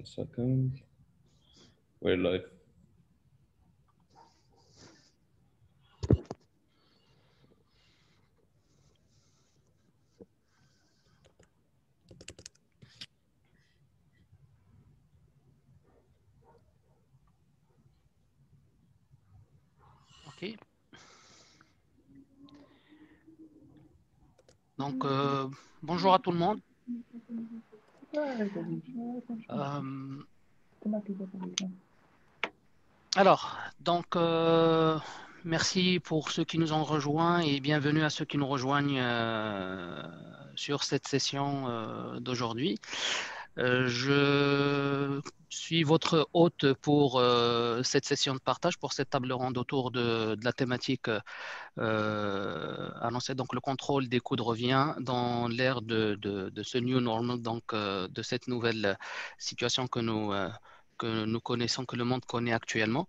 One second. We're live. Ok. Donc, bonjour à tout le monde. Merci pour ceux qui nous ont rejoints et bienvenue à ceux qui nous rejoignent sur cette session d'aujourd'hui. Je suis votre hôte pour cette session de partage, pour cette table ronde autour de la thématique annoncer donc le contrôle des coûts de revient dans l'ère de ce new normal, donc de cette nouvelle situation que nous connaissons, que le monde connaît actuellement.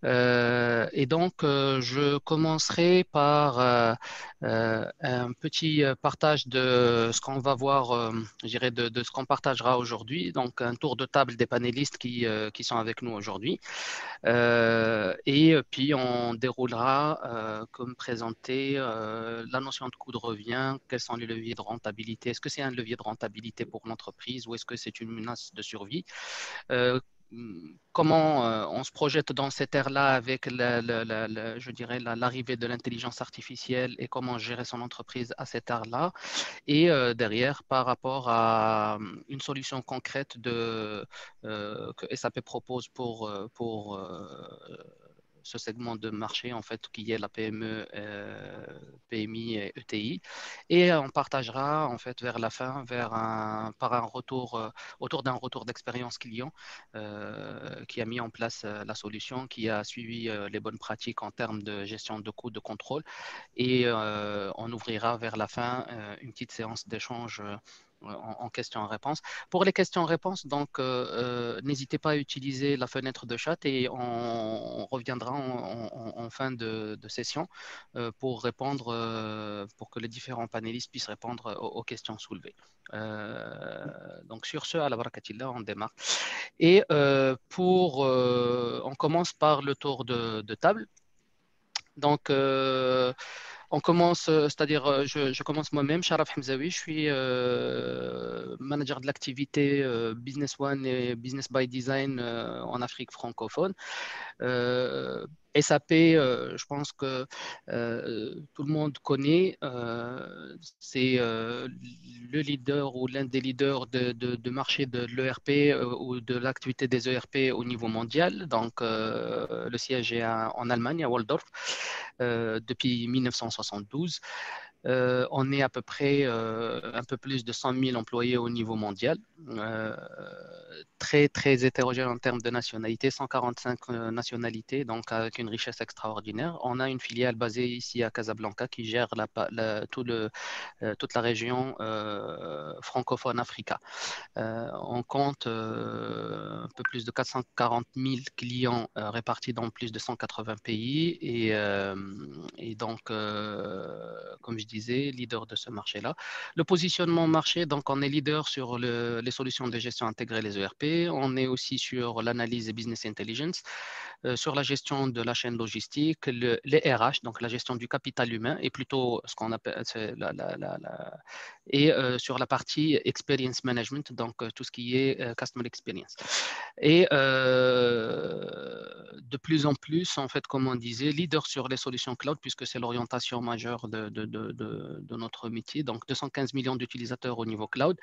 Et donc, je commencerai par un petit partage de ce qu'on va voir, je dirais, de ce qu'on partagera aujourd'hui. Donc, un tour de table des panélistes qui sont avec nous aujourd'hui. Et puis, on déroulera, comme présenté, la notion de coût de revient, quels sont les leviers de rentabilité, est-ce que c'est un levier de rentabilité pour l'entreprise ou est-ce que c'est une menace de survie, comment on se projette dans cette ère-là avec, je dirais, l'arrivée de l'intelligence artificielle et comment gérer son entreprise à cette ère-là. Et derrière, par rapport à une solution concrète que SAP propose pour ce segment de marché, en fait, qui est la PME, PMI et ETI. Et on partagera, en fait, vers la fin, par un retour, autour d'un retour d'expérience client qui a mis en place la solution, qui a suivi les bonnes pratiques en termes de gestion de coûts, de contrôle. Et on ouvrira vers la fin une petite séance d'échange en questions-réponses. Pour les questions-réponses, donc, n'hésitez pas à utiliser la fenêtre de chat et on reviendra en fin de session pour répondre, pour que les différents panélistes puissent répondre aux questions soulevées. Donc, sur ce, à la barakatillah, on démarre. Et on commence par le tour de table. Donc, on commence, c'est-à-dire, je commence moi-même, Sharaf Hamzaoui, je suis manager de l'activité Business One et Business by Design en Afrique francophone. SAP, je pense que tout le monde connaît, c'est le leader ou l'un des leaders de marché de l'ERP ou de l'activité des ERP au niveau mondial. Donc, le siège est en Allemagne, à Waldorf, depuis 1972. On est à peu près un peu plus de 100 000 employés au niveau mondial, très, très hétérogène en termes de nationalité, 145 nationalités, donc avec une richesse extraordinaire. On a une filiale basée ici à Casablanca qui gère toute la région francophone Africa. On compte un peu plus de 440 000 clients répartis dans plus de 180 pays et donc, comme je disais, leader de ce marché-là. Le positionnement marché, donc on est leader sur les solutions de gestion intégrée, les ERP. On est aussi sur l'analyse et business intelligence, sur la gestion de la chaîne logistique, les RH, donc la gestion du capital humain et plutôt ce qu'on appelle et sur la partie experience management, donc tout ce qui est customer experience. Et de plus en plus, en fait, comme on disait, leader sur les solutions cloud, puisque c'est l'orientation majeure de notre métier. Donc, 215 millions d'utilisateurs au niveau cloud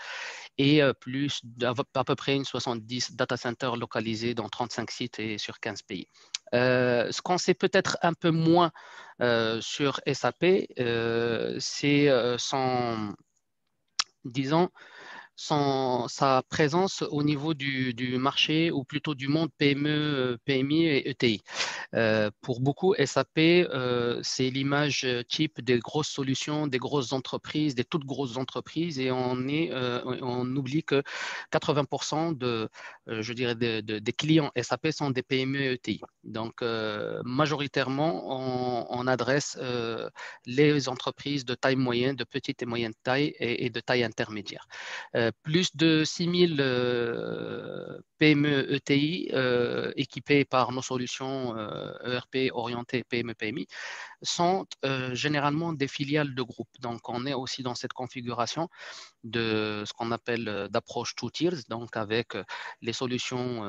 et plus à peu près une 70 data centers localisés dans 35 sites et sur 15 pays. Ce qu'on sait peut-être un peu moins sur SAP, c'est disons, sa présence au niveau du marché ou plutôt du monde PME, PMI et ETI. Pour beaucoup, SAP, c'est l'image type des grosses solutions, des grosses entreprises, des toutes grosses entreprises et on oublie que 80% je dirais des clients SAP sont des PME et ETI. Donc, majoritairement, on adresse les entreprises de taille moyenne, de petite et moyenne taille et de taille intermédiaire. plus de 6000 PME ETI équipées par nos solutions ERP orientées PME-PMI sont généralement des filiales de groupes. Donc, on est aussi dans cette configuration de ce qu'on appelle d'approche two tiers, donc avec les solutions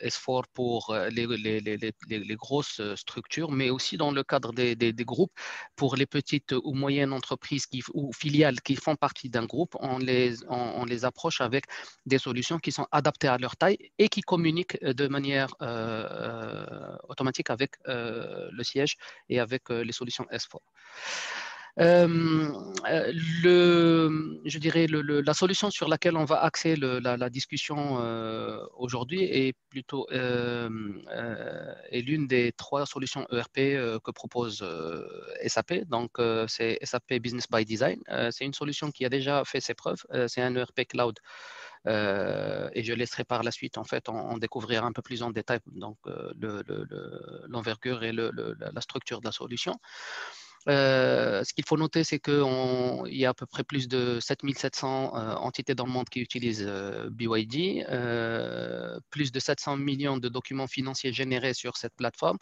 S4 pour les grosses structures, mais aussi dans le cadre des groupes, pour les petites ou moyennes entreprises ou filiales qui font partie d'un groupe, on les approche avec des solutions qui sont adaptées à leur taille et qui communiquent de manière automatique avec le siège et avec les solutions S4. Je dirais la solution sur laquelle on va axer la discussion aujourd'hui est l'une des 3 solutions ERP que propose SAP. Donc, c'est SAP Business by Design. C'est une solution qui a déjà fait ses preuves. C'est un ERP cloud. Et je laisserai par la suite en découvrir un peu plus en détail donc, l'envergure et la structure de la solution. Ce qu'il faut noter, c'est qu'il y a à peu près plus de 7700 entités dans le monde qui utilisent BYD, plus de 700 millions de documents financiers générés sur cette plateforme,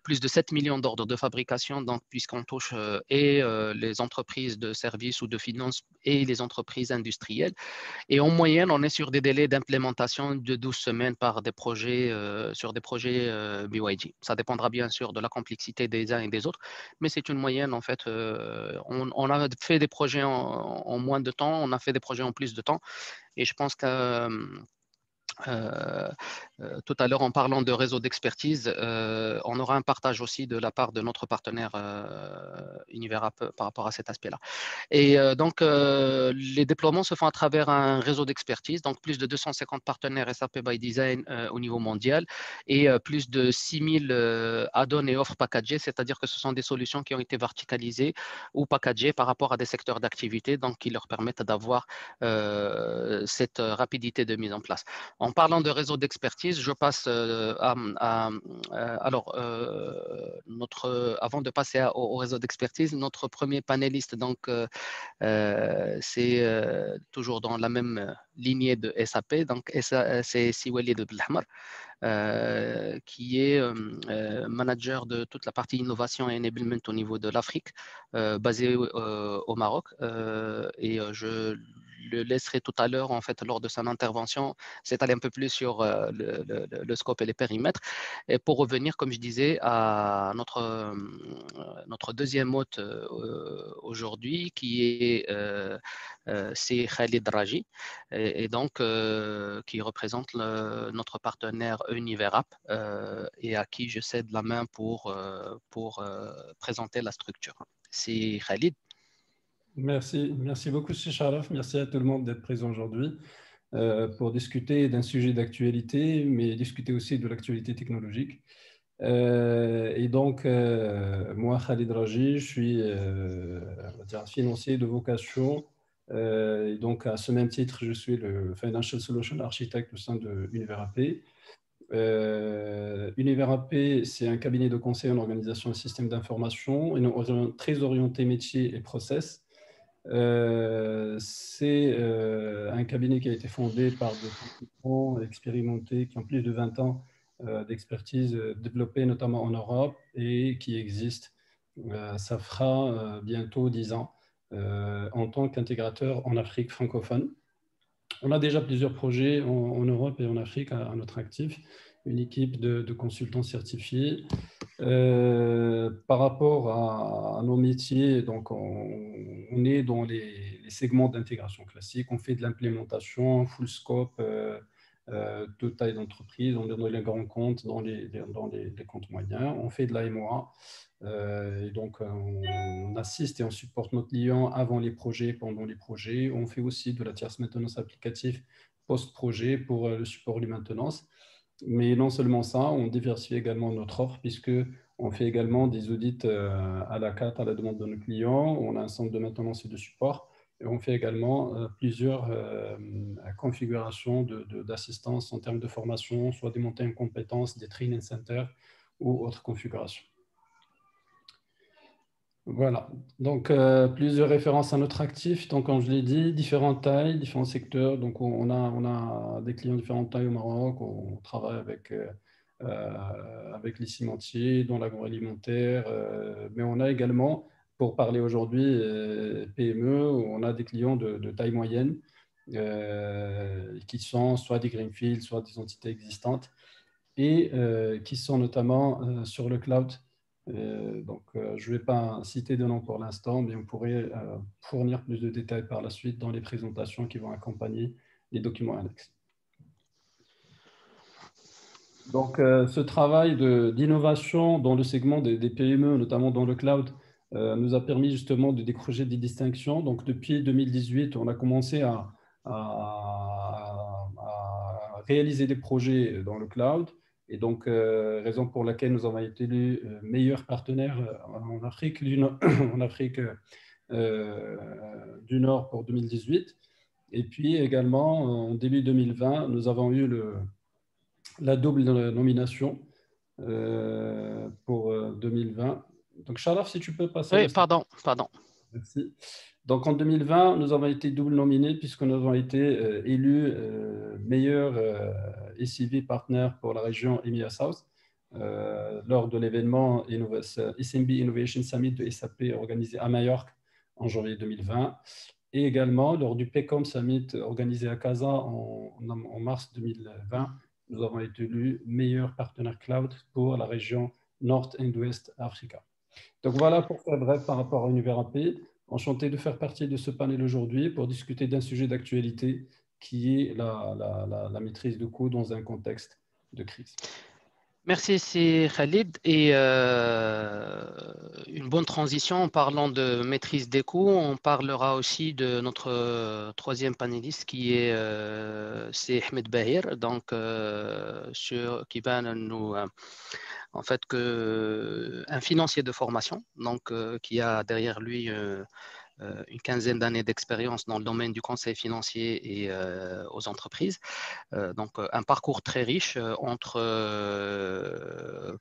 plus de 7 millions d'ordres de fabrication, donc puisqu'on touche les entreprises de services ou de finances et les entreprises industrielles. Et en moyenne, on est sur des délais d'implémentation de 12 semaines sur des projets BYD. Ça dépendra bien sûr de la complexité des uns et des autres, mais c'est une moyenne en fait. On a fait des projets en moins de temps, on a fait des projets en plus de temps, et je pense que tout à l'heure, en parlant de réseau d'expertise, on aura un partage aussi de la part de notre partenaire Univerap par rapport à cet aspect-là. Et donc, les déploiements se font à travers un réseau d'expertise, donc plus de 250 partenaires SAP by Design au niveau mondial et plus de 6000 add-ons et offres packagées, c'est-à-dire que ce sont des solutions qui ont été verticalisées ou packagées par rapport à des secteurs d'activité, donc qui leur permettent d'avoir cette rapidité de mise en place. En parlant de réseau d'expertise, je passe avant de passer au réseau d'expertise, notre premier panéliste, donc, c'est toujours dans la même lignée de SAP, donc c'est Siwalid Belhamar, qui est manager de toute la partie innovation et enablement au niveau de l'Afrique, basé au Maroc. Et je le laisserai tout à l'heure, en fait, lors de son intervention, s'étaler un peu plus sur le scope et les périmètres. Et pour revenir, comme je disais, à notre deuxième hôte aujourd'hui, qui est c'est Khalid Raji, et donc qui représente notre partenaire Univerap et à qui je cède la main pour présenter la structure. C'est Khalid. Merci beaucoup, Cheikh Sharaf. Merci à tout le monde d'être présent aujourd'hui pour discuter d'un sujet d'actualité, mais discuter aussi de l'actualité technologique. Et donc, moi, Khalid Raji, je suis on va dire, financier de vocation. Et donc, à ce même titre, je suis le Financial Solution Architect au sein de Univerap. Univerap, c'est un cabinet de conseil en organisation et système d'information, très orienté métier et process. C'est un cabinet qui a été fondé par des consultants expérimentés qui ont plus de 20 ans d'expertise développée notamment en Europe et qui existe. Ça fera bientôt 10 ans en tant qu'intégrateur en Afrique francophone. On a déjà plusieurs projets en Europe et en Afrique à notre actif, une équipe de consultants certifiés. Par rapport à nos métiers, donc on est dans les segments d'intégration classique. On fait de l'implémentation, full scope, toute taille d'entreprise. On est dans les grands comptes, dans les comptes moyens. On fait de la MOA. Et donc, on assiste et on supporte nos clients avant les projets, pendant les projets. On fait aussi de la tierce maintenance applicative post-projet pour le support de maintenance. Mais non seulement ça, on diversifie également notre offre puisque on fait également des audits à la carte, à la demande de nos clients. On a un centre de maintenance et de support. Et on fait également plusieurs configurations d'assistance en termes de formation, soit des montées en compétences, des training centers ou autres configurations. Voilà. Donc, plusieurs références à notre actif. Donc, comme je l'ai dit, différentes tailles, différents secteurs. Donc, on a des clients de différentes tailles au Maroc. On travaille avec les cimentiers, dans l'agroalimentaire. Mais on a également, pour parler aujourd'hui PME, on a des clients de taille moyenne qui sont soit des greenfields, soit des entités existantes et qui sont notamment sur le cloud. Je ne vais pas citer de nom pour l'instant, mais on pourrait fournir plus de détails par la suite dans les présentations qui vont accompagner les documents annexes. Donc, ce travail d'innovation dans le segment des PME, notamment dans le cloud, nous a permis justement de décrocher des distinctions. Donc, depuis 2018, on a commencé à réaliser des projets dans le cloud. Et donc, raison pour laquelle nous avons été élus meilleurs partenaires en Afrique, en Afrique du Nord pour 2018. Et puis également, en début 2020, nous avons eu la double nomination pour 2020. Donc, Sharaf, si tu peux passer. Oui, pardon. Merci. Donc, en 2020, nous avons été double nominés puisque nous avons été élus meilleurs SIV partner pour la région EMEA South lors de l'événement SMB Innovation Summit de SAP organisé à Majorque en janvier 2020 et également lors du PECOM Summit organisé à Casa en mars 2020. Nous avons été élus meilleurs partenaires cloud pour la région Nord et Ouest Africa. Donc voilà pour faire bref par rapport à Univers AP. Enchanté de faire partie de ce panel aujourd'hui pour discuter d'un sujet d'actualité qui est la maîtrise de coûts dans un contexte de crise. Merci, c'est Khalid. Et une bonne transition en parlant de maîtrise des coûts. On parlera aussi de notre troisième panéliste qui est c'est Ahmed Bahir, donc qui va nous en fait un financier de formation, donc qui a derrière lui une quinzaine d'années d'expérience dans le domaine du conseil financier et aux entreprises. Donc, un parcours très riche entre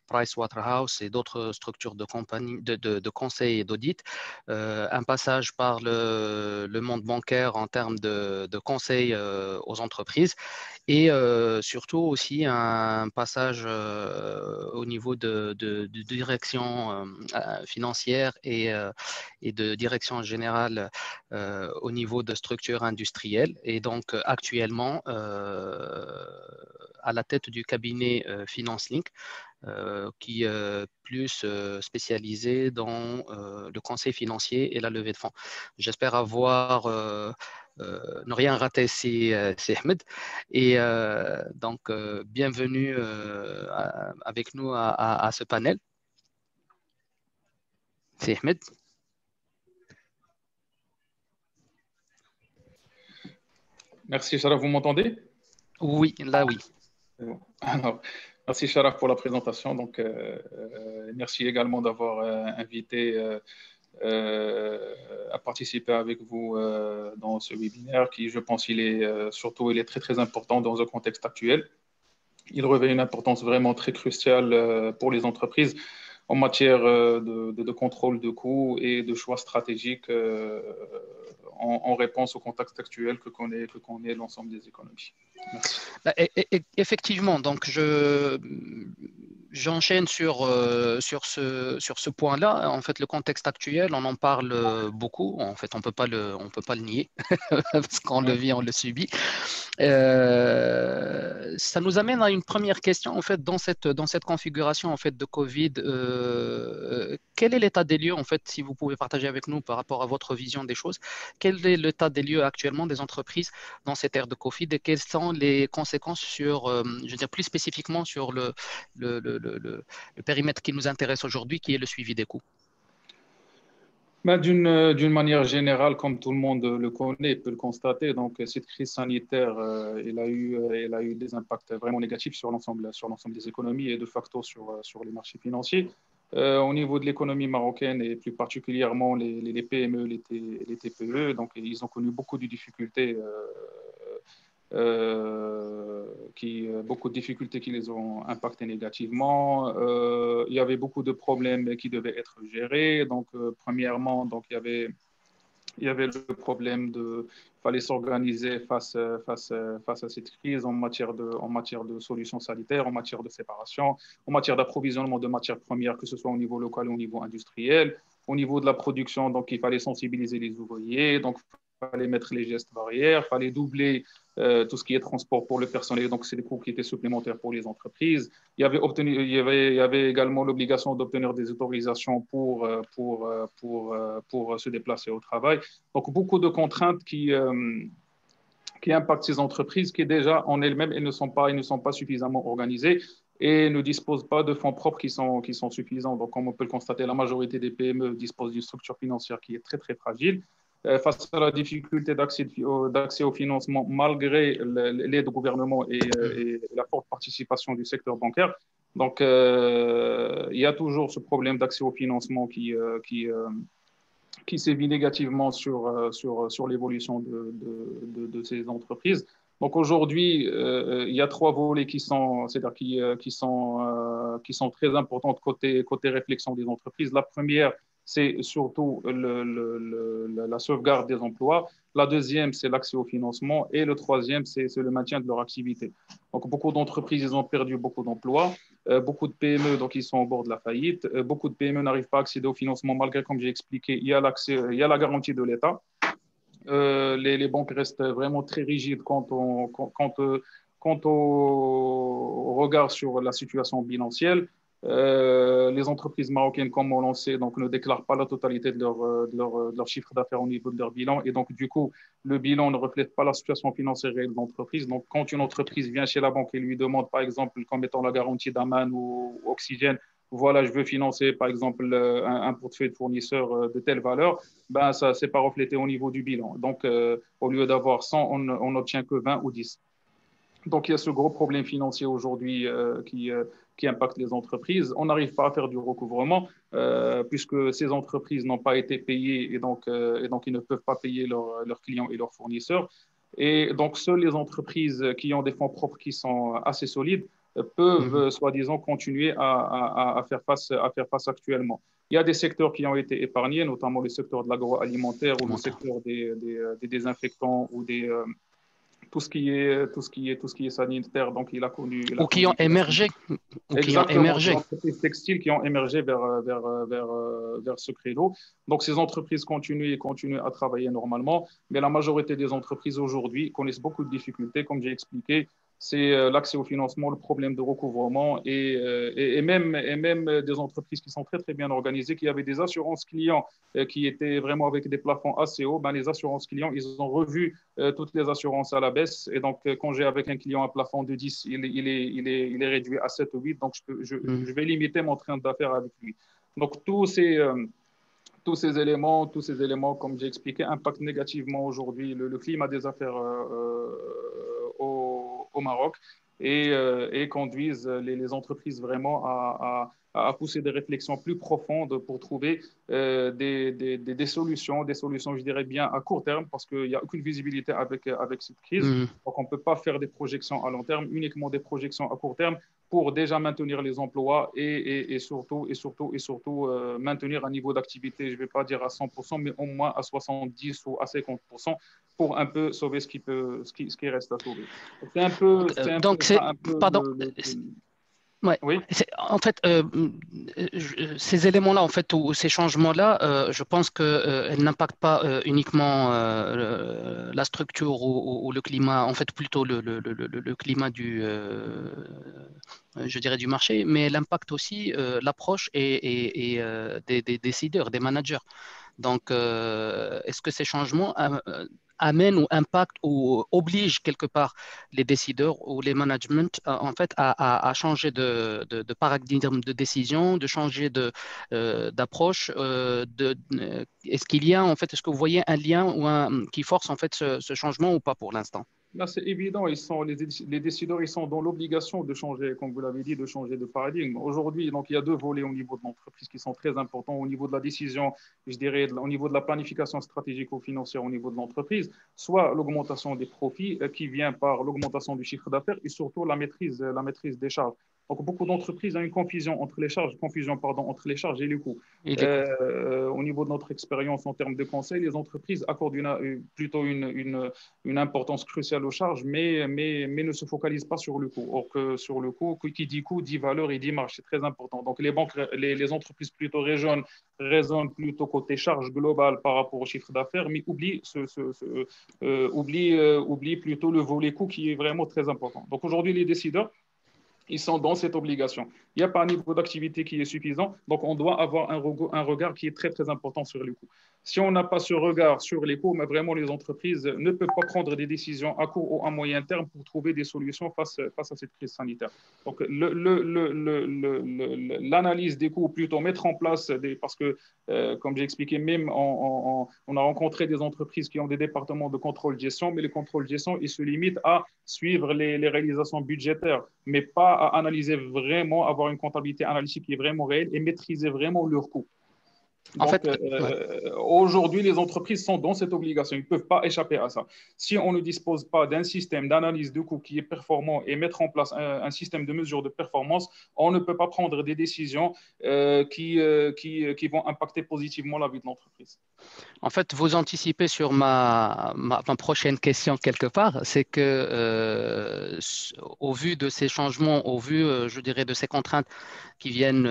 Pricewaterhouse et d'autres structures de conseil et d'audit. Un passage par le monde bancaire en termes de conseil aux entreprises et surtout aussi un passage au niveau de direction financière et de direction générale au niveau de structures industrielles. Et donc, actuellement, à la tête du cabinet FinanceLink, qui est plus spécialisé dans le conseil financier et la levée de fonds. J'espère avoir ne rien raté, c'est Ahmed. Et donc, bienvenue avec nous à ce panel. C'est Ahmed. Merci Sharaf, vous m'entendez? Oui, là oui. Alors, merci Sharaf pour la présentation. Donc, merci également d'avoir invité à participer avec vous dans ce webinaire qui, je pense, il est très très important dans un contexte actuel. Il revêt une importance vraiment très cruciale pour les entreprises en matière de contrôle de coûts et de choix stratégiques en réponse au contexte actuel que connaît l'ensemble des économies. Merci. Effectivement, donc j'enchaîne sur ce point-là. En fait, le contexte actuel, on en parle beaucoup. En fait, on peut pas le nier parce qu'on le vit, on le subit. Ça nous amène à une première question. En fait, dans cette configuration en fait de Covid, quel est l'état des lieux en fait, si vous pouvez partager avec nous par rapport à votre vision des choses, quel est l'état des lieux actuellement des entreprises dans cette ère de Covid et quelles sont les conséquences sur, je veux dire plus spécifiquement sur le périmètre qui nous intéresse aujourd'hui, qui est le suivi des coûts? D'une manière générale, comme tout le monde le connaît, peut le constater, donc cette crise sanitaire, elle a eu des impacts vraiment négatifs sur l'ensemble des économies et de facto sur les marchés financiers. Au niveau de l'économie marocaine et plus particulièrement les PME, les TPE, donc ils ont connu beaucoup de difficultés beaucoup de difficultés qui les ont impactés négativement. Il y avait beaucoup de problèmes qui devaient être gérés. Donc, premièrement, donc, il y avait le problème de fallait s'organiser face à cette crise en matière de solutions sanitaires, en matière de séparation, en matière d'approvisionnement de matières premières, que ce soit au niveau local ou au niveau industriel. Au niveau de la production, donc, il fallait sensibiliser les ouvriers. Donc, il fallait mettre les gestes barrières, il fallait doubler tout ce qui est transport pour le personnel. Donc, c'est des coûts qui étaient supplémentaires pour les entreprises. Il y avait également l'obligation d'obtenir des autorisations pour se déplacer au travail. Donc, beaucoup de contraintes qui impactent ces entreprises qui, déjà, en elles-mêmes, elles ne sont pas suffisamment organisées et ne disposent pas de fonds propres qui sont suffisants. Donc, comme on peut le constater, la majorité des PME disposent d'une structure financière qui est très, très fragile. Face à la difficulté d'accès au financement, malgré l'aide du gouvernement et la forte participation du secteur bancaire. Donc, il y a toujours ce problème d'accès au financement qui sévit négativement sur l'évolution de ces entreprises. Donc aujourd'hui, il y a trois volets c'est-à-dire qui sont très importants côté réflexion des entreprises. La première, c'est surtout la sauvegarde des emplois. La deuxième, c'est l'accès au financement. Et le troisième, c'est le maintien de leur activité. Donc, beaucoup d'entreprises, ils ont perdu beaucoup d'emplois. Beaucoup de PME, donc, ils sont au bord de la faillite. Beaucoup de PME n'arrivent pas à accéder au financement, malgré, comme j'ai expliqué, il y a la garantie de l'État. Les banques restent vraiment très rigides quant au regard sur la situation bilancielle. Les entreprises marocaines, comme on le sait, donc, ne déclarent pas la totalité de leur chiffre d'affaires au niveau de leur bilan. Et donc, du coup, le bilan ne reflète pas la situation financière réelle de l'entreprise. Donc, quand une entreprise vient chez la banque et lui demande, par exemple, comme étant la garantie d'Aman ou Oxygène, voilà, je veux financer, par exemple, un portefeuille de fournisseurs de telle valeur, ben, ça ne s'est pas reflété au niveau du bilan. Donc, au lieu d'avoir 100, on n'obtient que 20 ou 10. Donc, il y a ce gros problème financier aujourd'hui qui impacte les entreprises. On n'arrive pas à faire du recouvrement puisque ces entreprises n'ont pas été payées et donc ils ne peuvent pas payer leurs clients et leurs fournisseurs. Et donc, seules les entreprises qui ont des fonds propres qui sont assez solides peuvent, soi-disant, continuer à faire face actuellement. Il y a des secteurs qui ont été épargnés, notamment le secteur de l'agroalimentaire ou le secteur des désinfectants ou tout ce qui est sanitaire, donc il a connu. Ou qui ont émergé. Exactement, des entreprises textiles qui ont émergé vers ce credo. Donc ces entreprises continuent à travailler normalement, mais la majorité des entreprises aujourd'hui connaissent beaucoup de difficultés, comme j'ai expliqué. C'est l'accès au financement, le problème de recouvrement et même des entreprises qui sont très, très bien organisées, qui avaient des assurances clients qui étaient vraiment avec des plafonds assez hauts. Ben, les assurances clients, ils ont revu toutes les assurances à la baisse. Et donc, quand j'ai avec un client un plafond de 10, il est réduit à 7 ou 8. Donc, je vais limiter mon train d'affaires avec lui. Donc, tous ces éléments, comme j'ai expliqué, impactent négativement aujourd'hui le climat des affaires au Maroc et conduisent les entreprises vraiment à pousser des réflexions plus profondes pour trouver des solutions, je dirais bien, à court terme, parce qu'il n'y a aucune visibilité avec cette crise. Donc, on ne peut pas faire des projections à long terme, uniquement des projections à court terme pour déjà maintenir les emplois et surtout maintenir un niveau d'activité, je ne vais pas dire à 100%, mais au moins à 70 ou à 50% pour un peu sauver ce qui reste à sauver. C'est un peu pardon. Ouais. Oui. En fait, ces éléments-là, en fait, ou ces changements-là, je pense qu'ils n'impactent pas uniquement la structure ou le climat, en fait, plutôt le climat je dirais du marché, mais l'impact aussi l'approche et des décideurs, des managers. Donc, est-ce que ces changements amènent ou impactent ou obligent quelque part les décideurs ou les managements en fait à changer de paradigme de décision, de changer d'approche est-ce qu'il y a en fait, est-ce que vous voyez un lien qui force en fait ce changement ou pas pour l'instant? Là, c'est évident, les décideurs, ils sont dans l'obligation de changer, comme vous l'avez dit, de changer de paradigme. Aujourd'hui, donc, il y a deux volets au niveau de l'entreprise qui sont très importants au niveau de la décision, je dirais, au niveau de la planification stratégique ou financière au niveau de l'entreprise, soit l'augmentation des profits qui vient par l'augmentation du chiffre d'affaires et surtout la maîtrise des charges. Donc, beaucoup d'entreprises ont une confusion, pardon, entre les charges et les coûts. Et les coûts. Au niveau de notre expérience en termes de conseil, les entreprises accordent plutôt une importance cruciale aux charges, mais ne se focalisent pas sur le coût. Or que sur le coût, qui dit coût, dit valeur et dit marge, c'est très important. Donc les entreprises plutôt raisonnent plutôt côté charge globale par rapport au chiffre d'affaires, mais oublient plutôt le volet coût qui est vraiment très important. Donc aujourd'hui, les décideurs, ils sont dans cette obligation. Il n'y a pas un niveau d'activité qui est suffisant, donc on doit avoir un regard qui est très, très important sur les coûts. Si on n'a pas ce regard sur les coûts, mais vraiment les entreprises ne peuvent pas prendre des décisions à court ou à moyen terme pour trouver des solutions face à cette crise sanitaire. Donc l'analyse des coûts, plutôt mettre en place, parce que comme j'ai expliqué, même on a rencontré des entreprises qui ont des départements de contrôle de gestion, mais les contrôles de gestion, ils se limitent à suivre les réalisations budgétaires, mais pas à analyser vraiment, avoir une comptabilité analytique qui est vraiment réelle et maîtriser vraiment leurs coûts. En Donc, fait, aujourd'hui, les entreprises sont dans cette obligation. Ils ne peuvent pas échapper à ça. Si on ne dispose pas d'un système d'analyse de coûts qui est performant et mettre en place un système de mesure de performance, on ne peut pas prendre des décisions qui vont impacter positivement la vie de l'entreprise. En fait, vous anticipez sur ma prochaine question quelque part, c'est que au vu de ces changements, au vu, je dirais, de ces contraintes qui viennent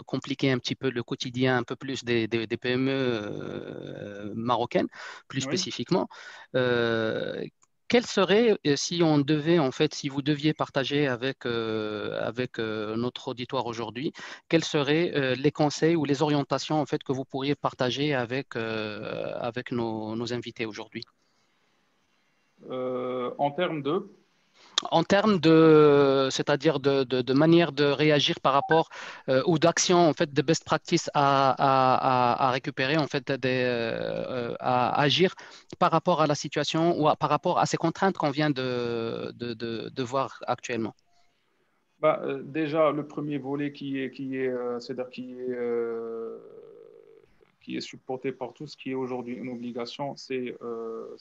compliquer un petit peu le quotidien, un peu plus des PME marocaines, plus Oui. spécifiquement, quel serait, si on devait, en fait, si vous deviez partager avec notre auditoire aujourd'hui, quels seraient les conseils ou les orientations, en fait, que vous pourriez partager avec nos invités aujourd'hui? En termes de... En termes c'est-à-dire de manière de réagir par rapport ou d'action, en fait, de best practice à récupérer, en fait, à agir par rapport à la situation ou par rapport à ces contraintes qu'on vient de voir actuellement. Déjà, le premier volet c'est-à-dire qui est supporté par tout ce qui est aujourd'hui une obligation, c'est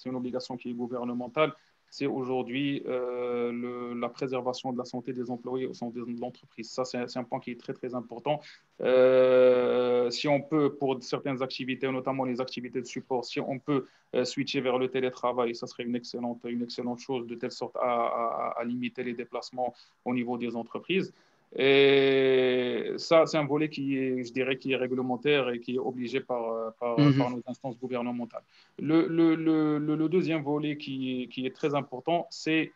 une obligation qui est gouvernementale. C'est aujourd'hui la préservation de la santé des employés au sein de l'entreprise. Ça, c'est un point qui est très, très important. Si on peut, pour certaines activités, notamment les activités de support, si on peut switcher vers le télétravail, ça serait une excellente chose de telle sorte à limiter les déplacements au niveau des entreprises. Et ça, c'est un volet je dirais, qui est réglementaire et qui est obligé par nos instances gouvernementales. Le deuxième volet qui est très important, c'est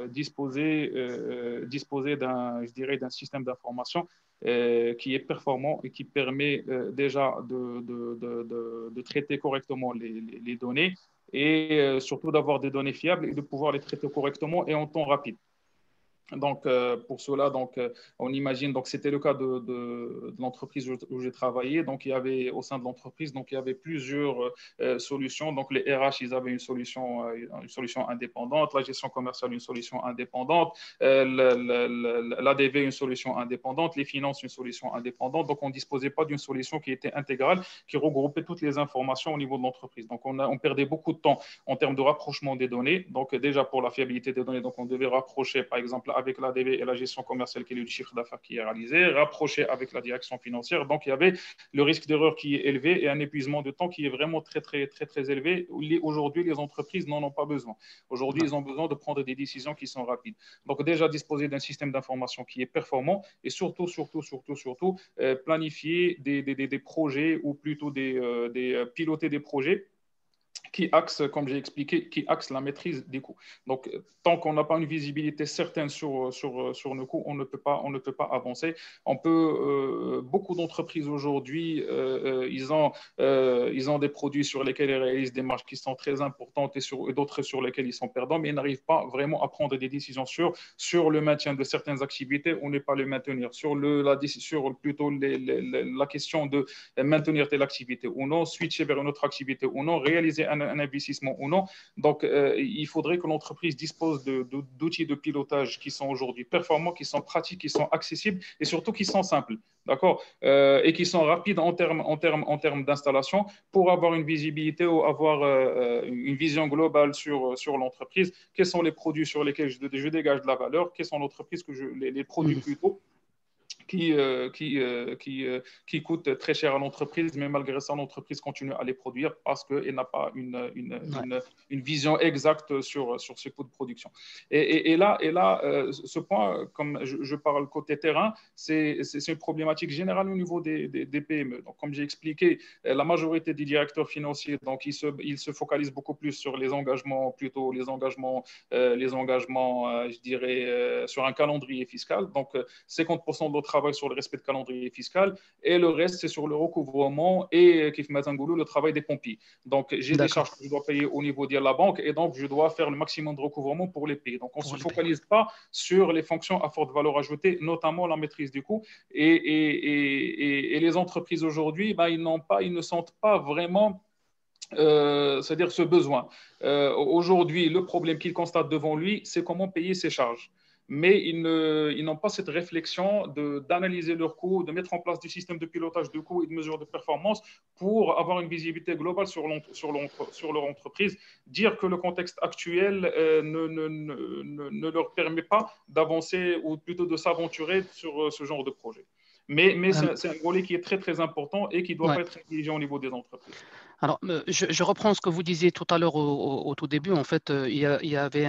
disposer je dirais, d'un système d'information qui est performant et qui permet déjà de traiter correctement les données et surtout d'avoir des données fiables et de pouvoir les traiter correctement et en temps rapide. Donc, pour cela, on imagine, c'était le cas de l'entreprise où j'ai travaillé. Donc, il y avait au sein de l'entreprise, il y avait plusieurs solutions. Donc, les RH, ils avaient une solution indépendante, la gestion commerciale, une solution indépendante, l'ADV, une solution indépendante, les finances, une solution indépendante. Donc, on ne disposait pas d'une solution qui était intégrale, qui regroupait toutes les informations au niveau de l'entreprise. Donc, on perdait beaucoup de temps en termes de rapprochement des données. Donc, déjà pour la fiabilité des données, donc on devait rapprocher, par exemple, avec l'ADV et la gestion commerciale, qui est le chiffre d'affaires qui est réalisé, rapproché avec la direction financière. Donc, il y avait le risque d'erreur qui est élevé et un épuisement de temps qui est vraiment très, très, très, très élevé. Aujourd'hui, les entreprises n'en ont pas besoin. Aujourd'hui, ils ont besoin de prendre des décisions qui sont rapides. Donc, déjà, disposer d'un système d'information qui est performant et surtout, planifier des projets ou plutôt piloter des projets qui axe, comme j'ai expliqué, qui axe la maîtrise des coûts. Donc, tant qu'on n'a pas une visibilité certaine sur nos coûts, on ne peut pas avancer. Beaucoup d'entreprises aujourd'hui, ils ont des produits sur lesquels ils réalisent des marges qui sont très importantes et d'autres sur lesquels ils sont perdants, mais ils n'arrivent pas vraiment à prendre des décisions sur le maintien de certaines activités ou ne pas les maintenir, sur plutôt la question de maintenir telle activité ou non, switcher vers une autre activité ou non, réaliser c'est un investissement ou non. Donc, il faudrait que l'entreprise dispose d'outils de pilotage qui sont aujourd'hui performants, qui sont pratiques, qui sont accessibles et surtout qui sont simples, d'accord, et qui sont rapides en termes d'installation pour avoir une visibilité ou avoir une vision globale sur l'entreprise. Quels sont les produits sur lesquels je dégage de la valeur? Quelles sont les produits plutôt qui coûtent très cher à l'entreprise, mais malgré ça, l'entreprise continue à les produire parce qu'elle n'a pas une vision exacte sur ces coûts de production. Et là, ce point, comme je parle côté terrain, c'est une problématique générale au niveau des PME. Donc, comme j'ai expliqué, la majorité des directeurs financiers, donc, ils se focalisent beaucoup plus sur les engagements, je dirais, sur un calendrier fiscal. Donc, 50% de notre travail sur le respect de calendrier fiscal et le reste, c'est sur le recouvrement et, le travail des pompiers. Donc, j'ai des charges que je dois payer au niveau de la banque et donc, je dois faire le maximum de recouvrement pour les payer. Donc, on ne se focalise pas sur les fonctions à forte valeur ajoutée, notamment la maîtrise du coût. Et les entreprises aujourd'hui, ils ne sentent pas vraiment c'est-à-dire ce besoin. Aujourd'hui, le problème qu'ils constatent devant lui, c'est comment payer ses charges. Mais ils n'ont pas cette réflexion d'analyser leurs coûts, de mettre en place des systèmes de pilotage de coûts et de mesures de performance pour avoir une visibilité globale sur leur entreprise. Dire que le contexte actuel ne leur permet pas d'avancer ou plutôt de s'aventurer sur ce genre de projet. Mais c'est un volet qui est très, très important et qui ne doit pas être négligé au niveau des entreprises. Alors, je reprends ce que vous disiez tout à l'heure au tout début. En fait, il y avait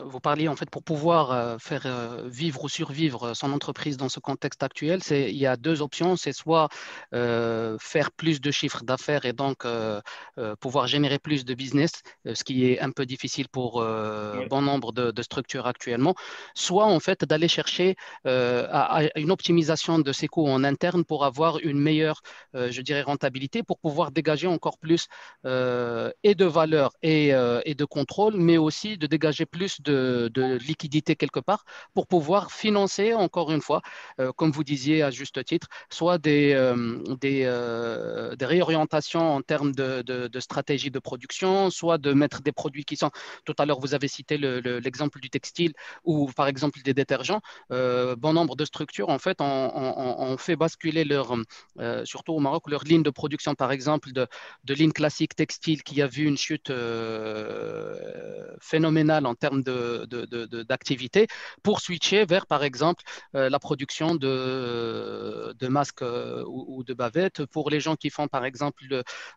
vous parliez en fait pour pouvoir faire vivre ou survivre son entreprise dans ce contexte actuel, il y a deux options. C'est soit faire plus de chiffres d'affaires et donc pouvoir générer plus de business, ce qui est un peu difficile pour bon nombre de structures actuellement. Soit en fait d'aller chercher une optimisation de ses coûts en interne pour avoir une meilleure, je dirais, rentabilité, pour pouvoir dégager encore plus et de valeur et de contrôle, mais aussi de dégager plus de liquidité quelque part pour pouvoir financer, encore une fois, comme vous disiez à juste titre, soit des réorientations en termes de stratégie de production, soit de mettre des produits qui sont, tout à l'heure vous avez cité l'exemple du textile ou par exemple des détergents, bon nombre de structures en fait ont fait basculer surtout au Maroc, leur ligne de production par exemple de ligne classique textile qui a vu une chute phénoménale en termes d'activité pour switcher vers, par exemple, la production de masques ou de bavettes pour les gens qui font, par exemple,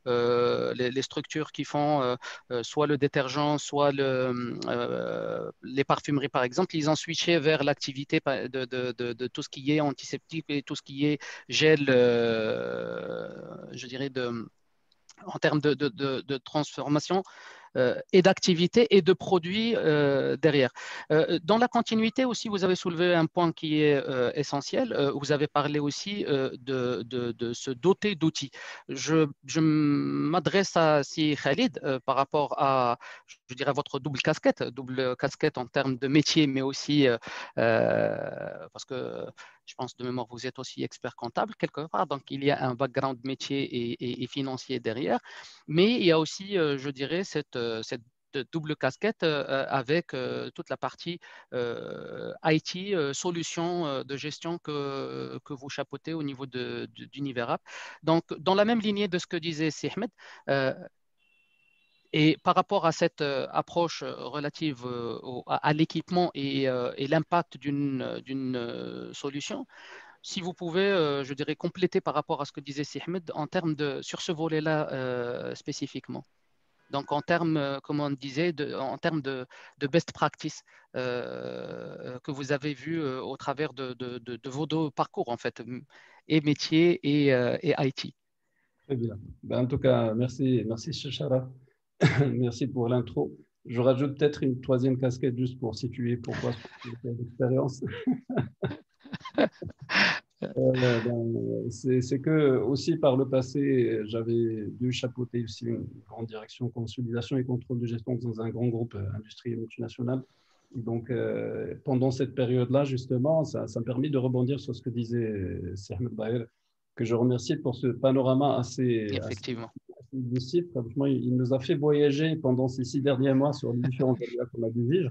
les structures qui font soit le détergent, soit les parfumeries, par exemple. Ils ont switché vers l'activité de tout ce qui est antiseptique et tout ce qui est gel, je dirais, en termes de transformation et d'activité et de produits derrière. Dans la continuité aussi, vous avez soulevé un point qui est essentiel. Vous avez parlé aussi de se doter d'outils. Je m'adresse à Si Khalid par rapport à, je dirais, votre double casquette en termes de métier, mais aussi parce que je pense de mémoire, vous êtes aussi expert comptable quelque part, donc il y a un background métier et financier derrière, mais il y a aussi, je dirais, cette double casquette avec toute la partie IT, solutions de gestion que vous chapeautez au niveau d'Univerap. Donc, dans la même lignée de ce que disait Sihmed, et par rapport à cette approche relative à l'équipement et l'impact d'une solution, si vous pouvez, je dirais, compléter par rapport à ce que disait Sihmed en termes sur ce volet-là spécifiquement. Donc, en termes, comme on disait, en termes de best practice que vous avez vu au travers de vos deux parcours, en fait, et métier et IT. Très bien. En tout cas, merci Chachara. Merci pour l'intro. Je rajoute peut-être une troisième casquette juste pour situer pourquoi l'expérience. C'est que aussi par le passé, j'avais dû chapeauter aussi une grande direction consolidation et contrôle de gestion dans un grand groupe industriel multinational. Et donc, pendant cette période-là, justement, ça m'a permis de rebondir sur ce que disait Sihmed Baher, que je remercie pour ce panorama assez du site, franchement, il nous a fait voyager pendant ces 6 derniers mois sur les différents aléas qu'on a dû vivre.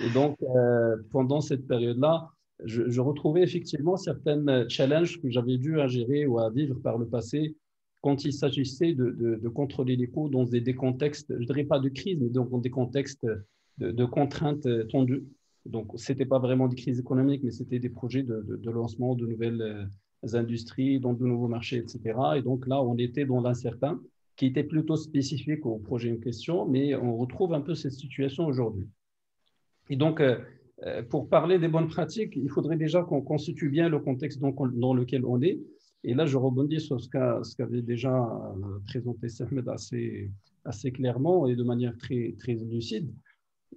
Et donc, pendant cette période-là, je retrouvais effectivement certaines challenges que j'avais dû à gérer ou à vivre par le passé quand il s'agissait de contrôler les coûts dans des contextes, je ne dirais pas de crise, mais dans des contextes de contraintes tendues. Donc, ce n'était pas vraiment des crises économiques, mais c'était des projets de lancement de nouvelles industries, dans de nouveaux marchés, etc. Et donc là, on était dans l'incertain, qui était plutôt spécifique au projet en question, mais on retrouve un peu cette situation aujourd'hui. Et donc, pour parler des bonnes pratiques, il faudrait déjà qu'on constitue bien le contexte dans lequel on est. Et là, je rebondis sur ce qu'avait déjà présenté Samed assez clairement et de manière très, très lucide,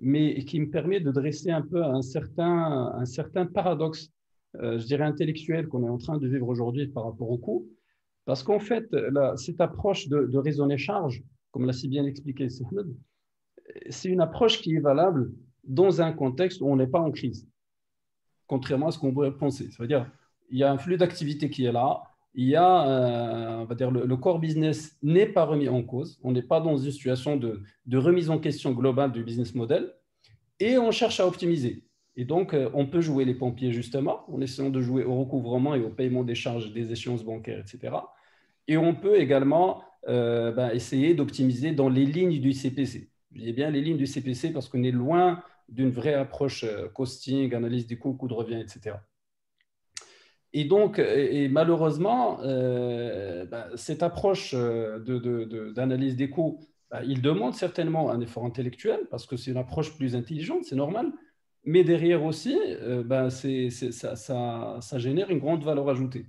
mais qui me permet de dresser un peu un certain paradoxe, je dirais intellectuel, qu'on est en train de vivre aujourd'hui par rapport au coût. Parce qu'en fait, cette approche de raisonner charge, comme l'a si bien expliqué Samed, c'est une approche qui est valable dans un contexte où on n'est pas en crise, contrairement à ce qu'on pourrait penser. Ça veut dire il y a un flux d'activité qui est là, il y a, on va dire, le core business n'est pas remis en cause, on n'est pas dans une situation de remise en question globale du business model, et on cherche à optimiser. Et donc, on peut jouer les pompiers justement, en essayant de jouer au recouvrement et au paiement des charges des échéances bancaires, etc. Et on peut également essayer d'optimiser dans les lignes du CPC. Je dis bien les lignes du CPC parce qu'on est loin d'une vraie approche costing, analyse des coûts, coûts de revient, etc. Et donc, et malheureusement, cette approche d'analyse des coûts, il demande certainement un effort intellectuel parce que c'est une approche plus intelligente, c'est normal, mais derrière aussi, ça génère une grande valeur ajoutée.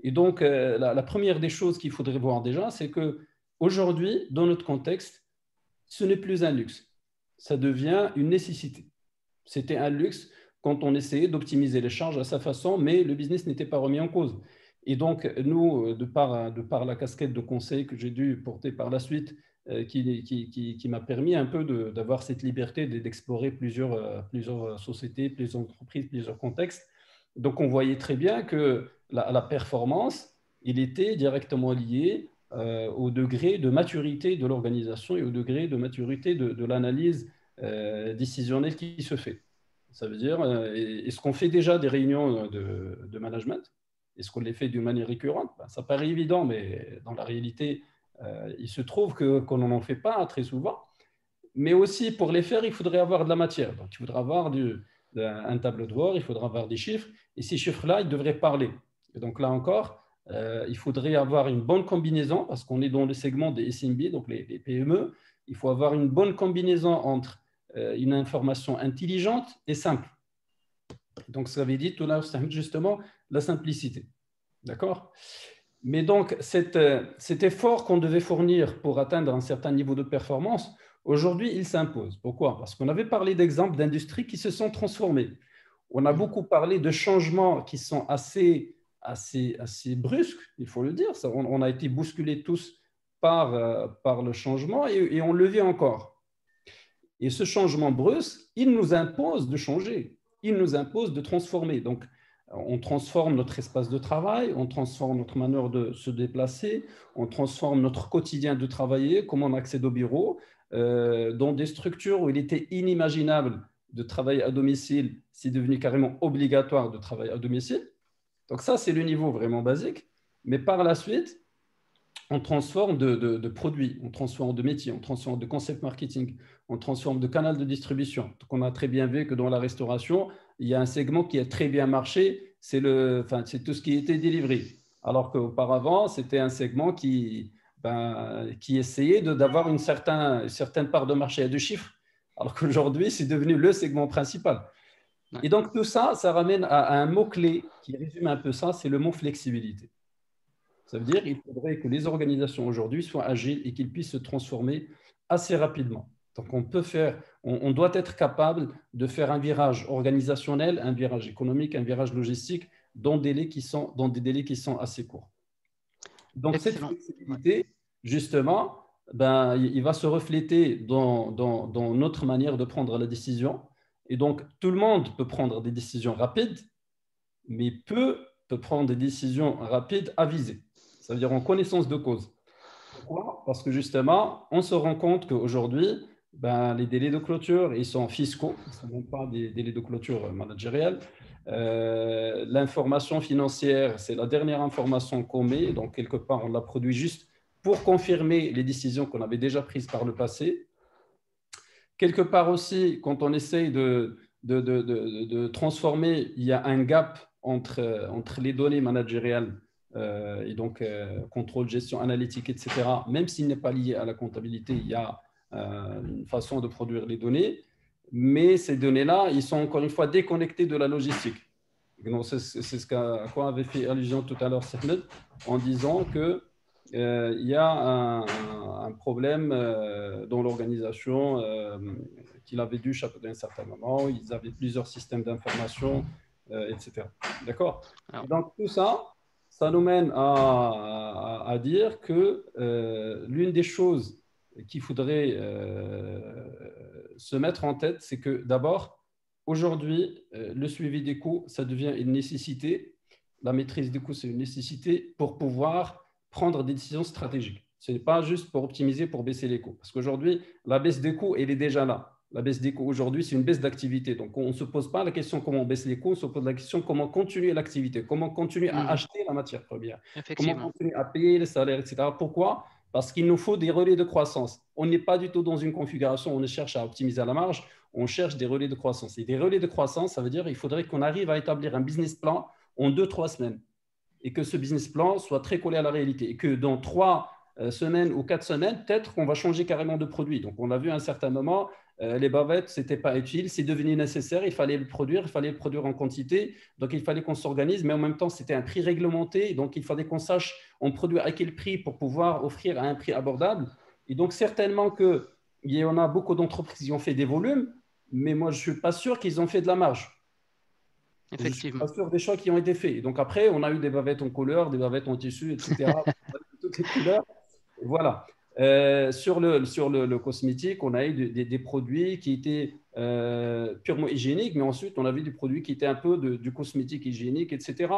Et donc, la première des choses qu'il faudrait voir déjà, c'est qu'aujourd'hui, dans notre contexte, ce n'est plus un luxe, ça devient une nécessité. C'était un luxe quand on essayait d'optimiser les charges à sa façon, mais le business n'était pas remis en cause. Et donc, nous, de par la casquette de conseil que j'ai dû porter par la suite, qui m'a permis un peu d'avoir cette liberté d'explorer plusieurs sociétés, plusieurs entreprises, plusieurs contextes. Donc, on voyait très bien que la performance, il était directement lié au degré de maturité de l'organisation et au degré de maturité de l'analyse décisionnelle qui se fait. Ça veut dire, est-ce qu'on fait déjà des réunions de management? Est-ce qu'on les fait d'une manière récurrente? Ça paraît évident, mais dans la réalité, il se trouve qu'on n'en fait pas très souvent. Mais aussi, pour les faire, il faudrait avoir de la matière. Donc, il faudra avoir un tableau de bord, il faudra avoir des chiffres. Et ces chiffres-là, ils devraient parler. Et donc, là encore, il faudrait avoir une bonne combinaison, parce qu'on est dans le segment des SMB, donc les PME. Il faut avoir une bonne combinaison entre une information intelligente et simple. Donc, ça avait dit tout là, justement, la simplicité. D'accord? Mais donc, cet effort qu'on devait fournir pour atteindre un certain niveau de performance, aujourd'hui, il s'impose. Pourquoi? Parce qu'on avait parlé d'exemples d'industries qui se sont transformées. On a beaucoup parlé de changements qui sont assez brusques, il faut le dire. On a été bousculés tous par le changement et on le vit encore. Et ce changement brusque, il nous impose de changer, il nous impose de transformer. Donc, on transforme notre espace de travail, on transforme notre manière de se déplacer, on transforme notre quotidien de travailler, comment on accède au bureau, dans des structures où il était inimaginable de travailler à domicile, c'est devenu carrément obligatoire de travailler à domicile. Donc ça, c'est le niveau vraiment basique. Mais par la suite, on transforme de produits, on transforme de métiers, on transforme de concept marketing, on transforme de canal de distribution. Donc, on a très bien vu que dans la restauration, il y a un segment qui a très bien marché, c'est tout ce qui était délivré. Alors qu'auparavant, c'était un segment qui essayait d'avoir une certaine part de marché à 2 chiffres, alors qu'aujourd'hui, c'est devenu le segment principal. Et donc, tout ça, ça ramène à un mot-clé qui résume un peu ça, c'est le mot flexibilité. Ça veut dire qu'il faudrait que les organisations aujourd'hui soient agiles et qu'ils puissent se transformer assez rapidement. Donc, on doit être capable de faire un virage organisationnel, un virage économique, un virage logistique dans des délais qui sont assez courts. Donc, cette flexibilité, justement, il va se refléter dans notre manière de prendre la décision. Et donc, tout le monde peut prendre des décisions rapides, mais peu peut prendre des décisions rapides avisées. Ça veut dire en connaissance de cause. Pourquoi? Parce que justement, on se rend compte qu'aujourd'hui, les délais de clôture, ils sont fiscaux, ce ne sont même pas des délais de clôture managériels. L'information financière, c'est la dernière information qu'on met, donc quelque part, on la produit juste pour confirmer les décisions qu'on avait déjà prises par le passé. Quelque part aussi, quand on essaye de transformer, il y a un gap entre les données managériales et donc contrôle, gestion analytique, etc. Même s'il n'est pas lié à la comptabilité, il y a une façon de produire les données, mais ces données-là, ils sont encore une fois déconnectées de la logistique. C'est ce à quoi avait fait allusion tout à l'heure Sahmed, en disant que il y a un problème dans l'organisation qu'il avait dû chapeauter à un certain moment. Ils avaient plusieurs systèmes d'information, etc. D'accord? Et donc, tout ça, ça nous mène à dire que l'une des choses qu'il faudrait se mettre en tête, c'est que d'abord, aujourd'hui, le suivi des coûts, ça devient une nécessité. La maîtrise des coûts, c'est une nécessité pour pouvoir prendre des décisions stratégiques. Ce n'est pas juste pour optimiser, pour baisser les coûts. Parce qu'aujourd'hui, la baisse des coûts, elle est déjà là. La baisse des coûts aujourd'hui, c'est une baisse d'activité. Donc, on ne se pose pas la question comment on baisse les coûts, on se pose la question comment continuer l'activité, comment continuer à acheter la matière première, comment continuer à payer les salaires, etc. Pourquoi? Parce qu'il nous faut des relais de croissance. On n'est pas du tout dans une configuration où on cherche à optimiser la marge, on cherche des relais de croissance. Et des relais de croissance, ça veut dire qu'il faudrait qu'on arrive à établir un business plan en 2-3 semaines et que ce business plan soit très collé à la réalité et que dans 3 semaines ou 4 semaines, peut-être qu'on va changer carrément de produit. Donc, on a vu à un certain moment, les bavettes, ce n'était pas utile, c'est devenu nécessaire, il fallait le produire en quantité, donc il fallait qu'on s'organise, mais en même temps, c'était un prix réglementé, donc il fallait qu'on sache on produit à quel prix pour pouvoir offrir à un prix abordable. Et donc, certainement qu'il y en a beaucoup d'entreprises qui ont fait des volumes, mais moi, je ne suis pas sûr qu'ils ont fait de la marge. Effectivement. Je suis pas sûr des choix qui ont été faits. Et donc après, on a eu des bavettes en couleur, des bavettes en tissu, etc. Toutes les couleurs. Et voilà. Sur le cosmétique, on a eu des produits qui étaient purement hygiéniques, mais ensuite, on a vu des produits qui étaient un peu du cosmétique hygiénique, etc.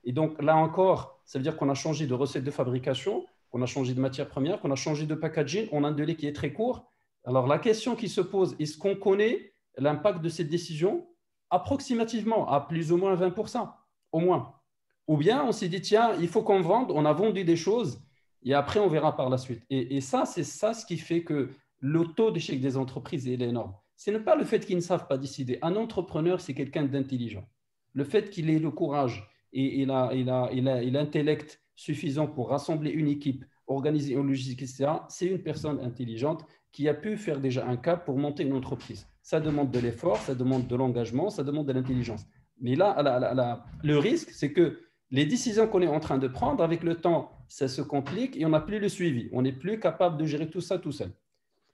Et donc là encore, ça veut dire qu'on a changé de recette de fabrication, qu'on a changé de matière première, qu'on a changé de packaging. On a un délai qui est très court. Alors la question qui se pose, est-ce qu'on connaît l'impact de cette décision? Approximativement à plus ou moins 20%, au moins. Ou bien on s'est dit, tiens, il faut qu'on vende, on a vendu des choses, et après on verra par la suite. Et ça, c'est ça ce qui fait que le taux d'échec des entreprises est énorme. Ce n'est pas le fait qu'ils ne savent pas décider. Un entrepreneur, c'est quelqu'un d'intelligent. Le fait qu'il ait le courage et l'intellect suffisant pour rassembler une équipe, organiser une logistique, etc., c'est une personne intelligente qui a pu faire déjà un cap pour monter une entreprise. Ça demande de l'effort, ça demande de l'engagement, ça demande de l'intelligence. Mais là, le risque, c'est que les décisions qu'on est en train de prendre, avec le temps, ça se complique et on n'a plus le suivi. On n'est plus capable de gérer tout ça tout seul.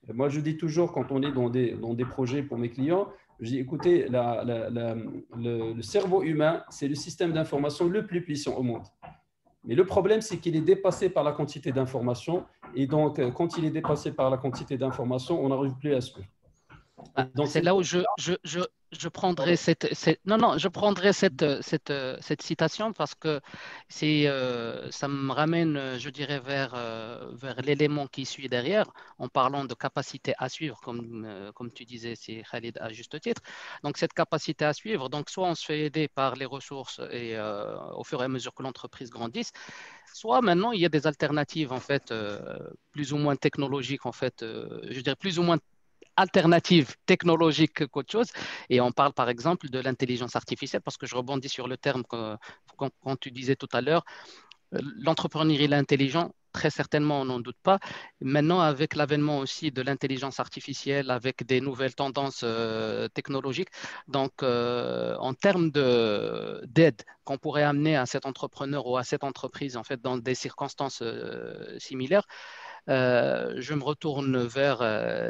Et moi, je dis toujours, quand on est dans des projets pour mes clients, je dis, écoutez, le cerveau humain, c'est le système d'information le plus puissant au monde. Mais le problème, c'est qu'il est dépassé par la quantité d'informations. Et donc, quand il est dépassé par la quantité d'informations, on n'arrive plus à suivre. C'est là où je prendrai cette citation parce que ça me ramène, je dirais, vers l'élément qui suit derrière, en parlant de capacité à suivre, comme tu disais, c'est Khalid à juste titre. Donc, cette capacité à suivre, donc soit on se fait aider par les ressources et au fur et à mesure que l'entreprise grandisse, soit maintenant il y a des alternatives en fait, plus ou moins technologiques en fait, je dirais plus ou moins alternative technologique qu'autre chose. Et on parle par exemple de l'intelligence artificielle parce que je rebondis sur le terme quand tu disais tout à l'heure, l'entrepreneuriat intelligent, très certainement, on n'en doute pas. Maintenant, avec l'avènement aussi de l'intelligence artificielle, avec des nouvelles tendances technologiques, donc en termes d'aide qu'on pourrait amener à cet entrepreneur ou à cette entreprise, en fait, dans des circonstances similaires, je me retourne vers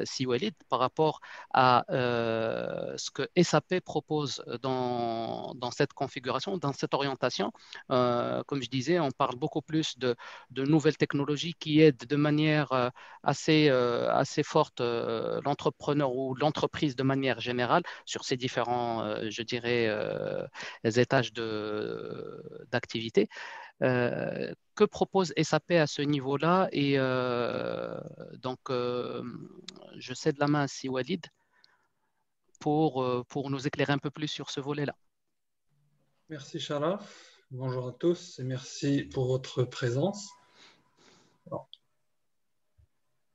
Siwalid par rapport à ce que SAP propose dans cette configuration, dans cette orientation. Comme je disais, on parle beaucoup plus de nouvelles technologies qui aident de manière assez forte l'entrepreneur ou l'entreprise de manière générale sur ces différents, je dirais, étages d'activité. Que propose SAP à ce niveau-là? Et donc, je cède la main à Si Walid pour nous éclairer un peu plus sur ce volet-là. Merci Sharaf, bonjour à tous et merci pour votre présence. Alors,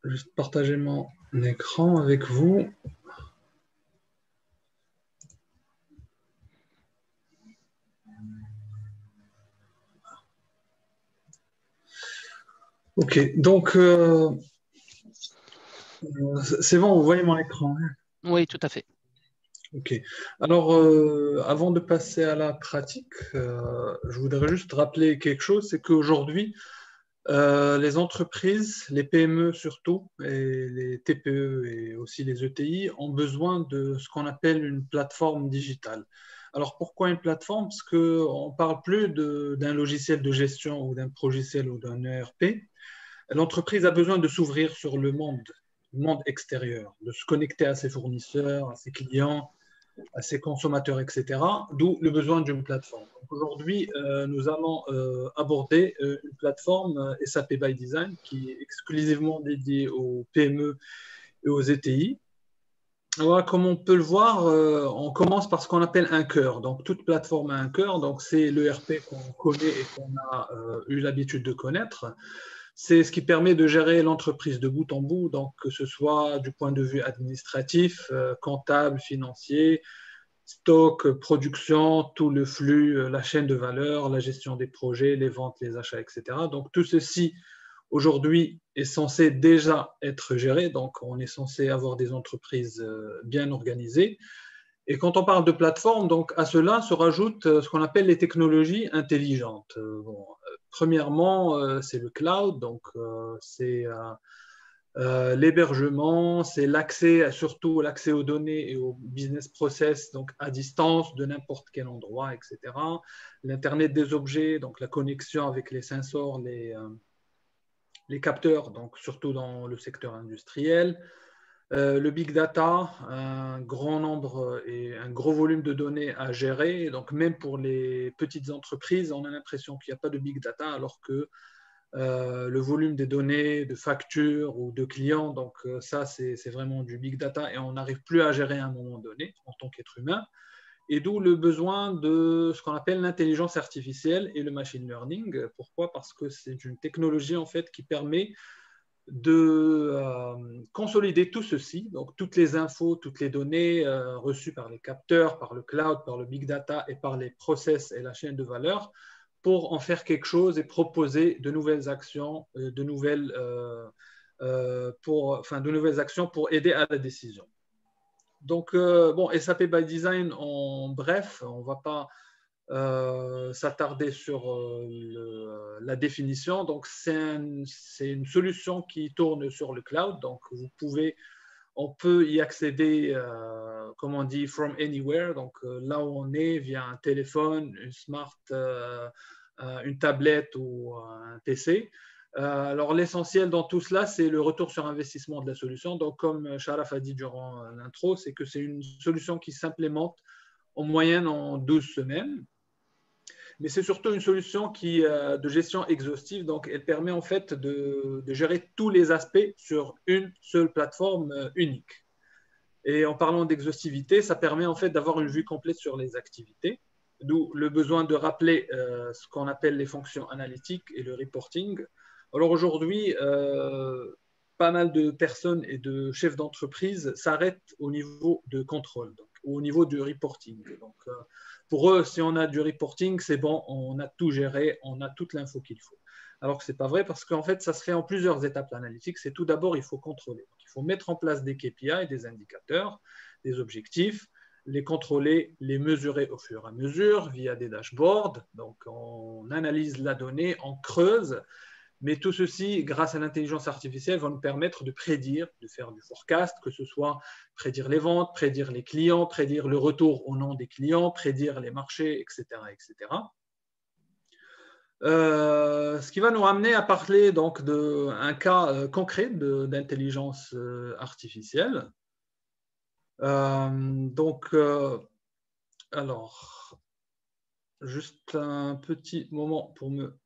juste partager mon écran avec vous. Ok, donc c'est bon, vous voyez mon écran, hein? Oui, tout à fait. Ok. Alors, avant de passer à la pratique, je voudrais juste rappeler quelque chose, c'est qu'aujourd'hui, les entreprises, les PME surtout, et les TPE et aussi les ETI ont besoin de ce qu'on appelle une plateforme digitale. Alors, pourquoi une plateforme? Parce qu'on ne parle plus d'un logiciel de gestion ou d'un logiciel ou d'un ERP. L'entreprise a besoin de s'ouvrir sur le monde extérieur, de se connecter à ses fournisseurs, à ses clients, à ses consommateurs, etc. D'où le besoin d'une plateforme. Aujourd'hui, nous allons aborder une plateforme SAP by Design qui est exclusivement dédiée aux PME et aux ETI. Voilà, comme on peut le voir, on commence par ce qu'on appelle un cœur. Donc, toute plateforme a un cœur. Donc, c'est l'ERP qu'on connaît et qu'on a eu l'habitude de connaître. C'est ce qui permet de gérer l'entreprise de bout en bout, donc que ce soit du point de vue administratif, comptable, financier, stock, production, tout le flux, la chaîne de valeur, la gestion des projets, les ventes, les achats, etc. Donc tout ceci aujourd'hui est censé déjà être géré, donc on est censé avoir des entreprises bien organisées. Et quand on parle de plateforme, donc à cela se rajoutent ce qu'on appelle les technologies intelligentes. Premièrement, c'est le cloud, donc c'est l'hébergement, c'est l'accès, surtout l'accès aux données et aux business process, donc à distance de n'importe quel endroit, etc. L'Internet des objets, donc la connexion avec les sensors, les capteurs, donc surtout dans le secteur industriel. Le big data, un grand nombre et un gros volume de données à gérer. Donc même pour les petites entreprises, on a l'impression qu'il n'y a pas de big data, alors que le volume des données, de factures ou de clients, donc ça c'est vraiment du big data et on n'arrive plus à gérer à un moment donné en tant qu'être humain. Et d'où le besoin de ce qu'on appelle l'intelligence artificielle et le machine learning. Pourquoi? Parce que c'est une technologie en fait qui permet de consolider tout ceci, donc toutes les infos, toutes les données reçues par les capteurs, par le cloud, par le big data et par les process et la chaîne de valeur, pour en faire quelque chose et proposer de nouvelles actions, de nouvelles actions pour aider à la décision. Donc, bon, SAP by Design, en bref, on ne va pas s'attarder sur la définition. Donc, c'est une solution qui tourne sur le cloud. Donc, on peut y accéder, comme on dit, from anywhere. Donc, là où on est, via un téléphone, une tablette ou un PC. Alors, l'essentiel dans tout cela, c'est le retour sur investissement de la solution. Donc, comme Sharaf a dit durant l'intro, c'est que c'est une solution qui s'implémente en moyenne en 12 semaines. Mais c'est surtout une solution de gestion exhaustive. Donc, elle permet en fait de gérer tous les aspects sur une seule plateforme unique. Et en parlant d'exhaustivité, ça permet en fait d'avoir une vue complète sur les activités, d'où le besoin de rappeler ce qu'on appelle les fonctions analytiques et le reporting. Alors aujourd'hui, pas mal de personnes et de chefs d'entreprise s'arrêtent au niveau de contrôle, donc, au niveau du reporting. Donc, pour eux, si on a du reporting, c'est bon, on a tout géré, on a toute l'info qu'il faut. Alors que ce n'est pas vrai parce qu'en fait, ça se fait en plusieurs étapes analytiques. C'est tout d'abord, il faut contrôler. Donc, il faut mettre en place des KPI, des indicateurs, des objectifs, les contrôler, les mesurer au fur et à mesure via des dashboards. Donc, on analyse la donnée, on creuse. Mais tout ceci, grâce à l'intelligence artificielle, va nous permettre de prédire, de faire du forecast, que ce soit prédire les ventes, prédire les clients, prédire le retour au nom des clients, prédire les marchés, etc. etc. Ce qui va nous ramener à parler donc d'un cas concret d'intelligence artificielle. Alors, juste un petit moment pour me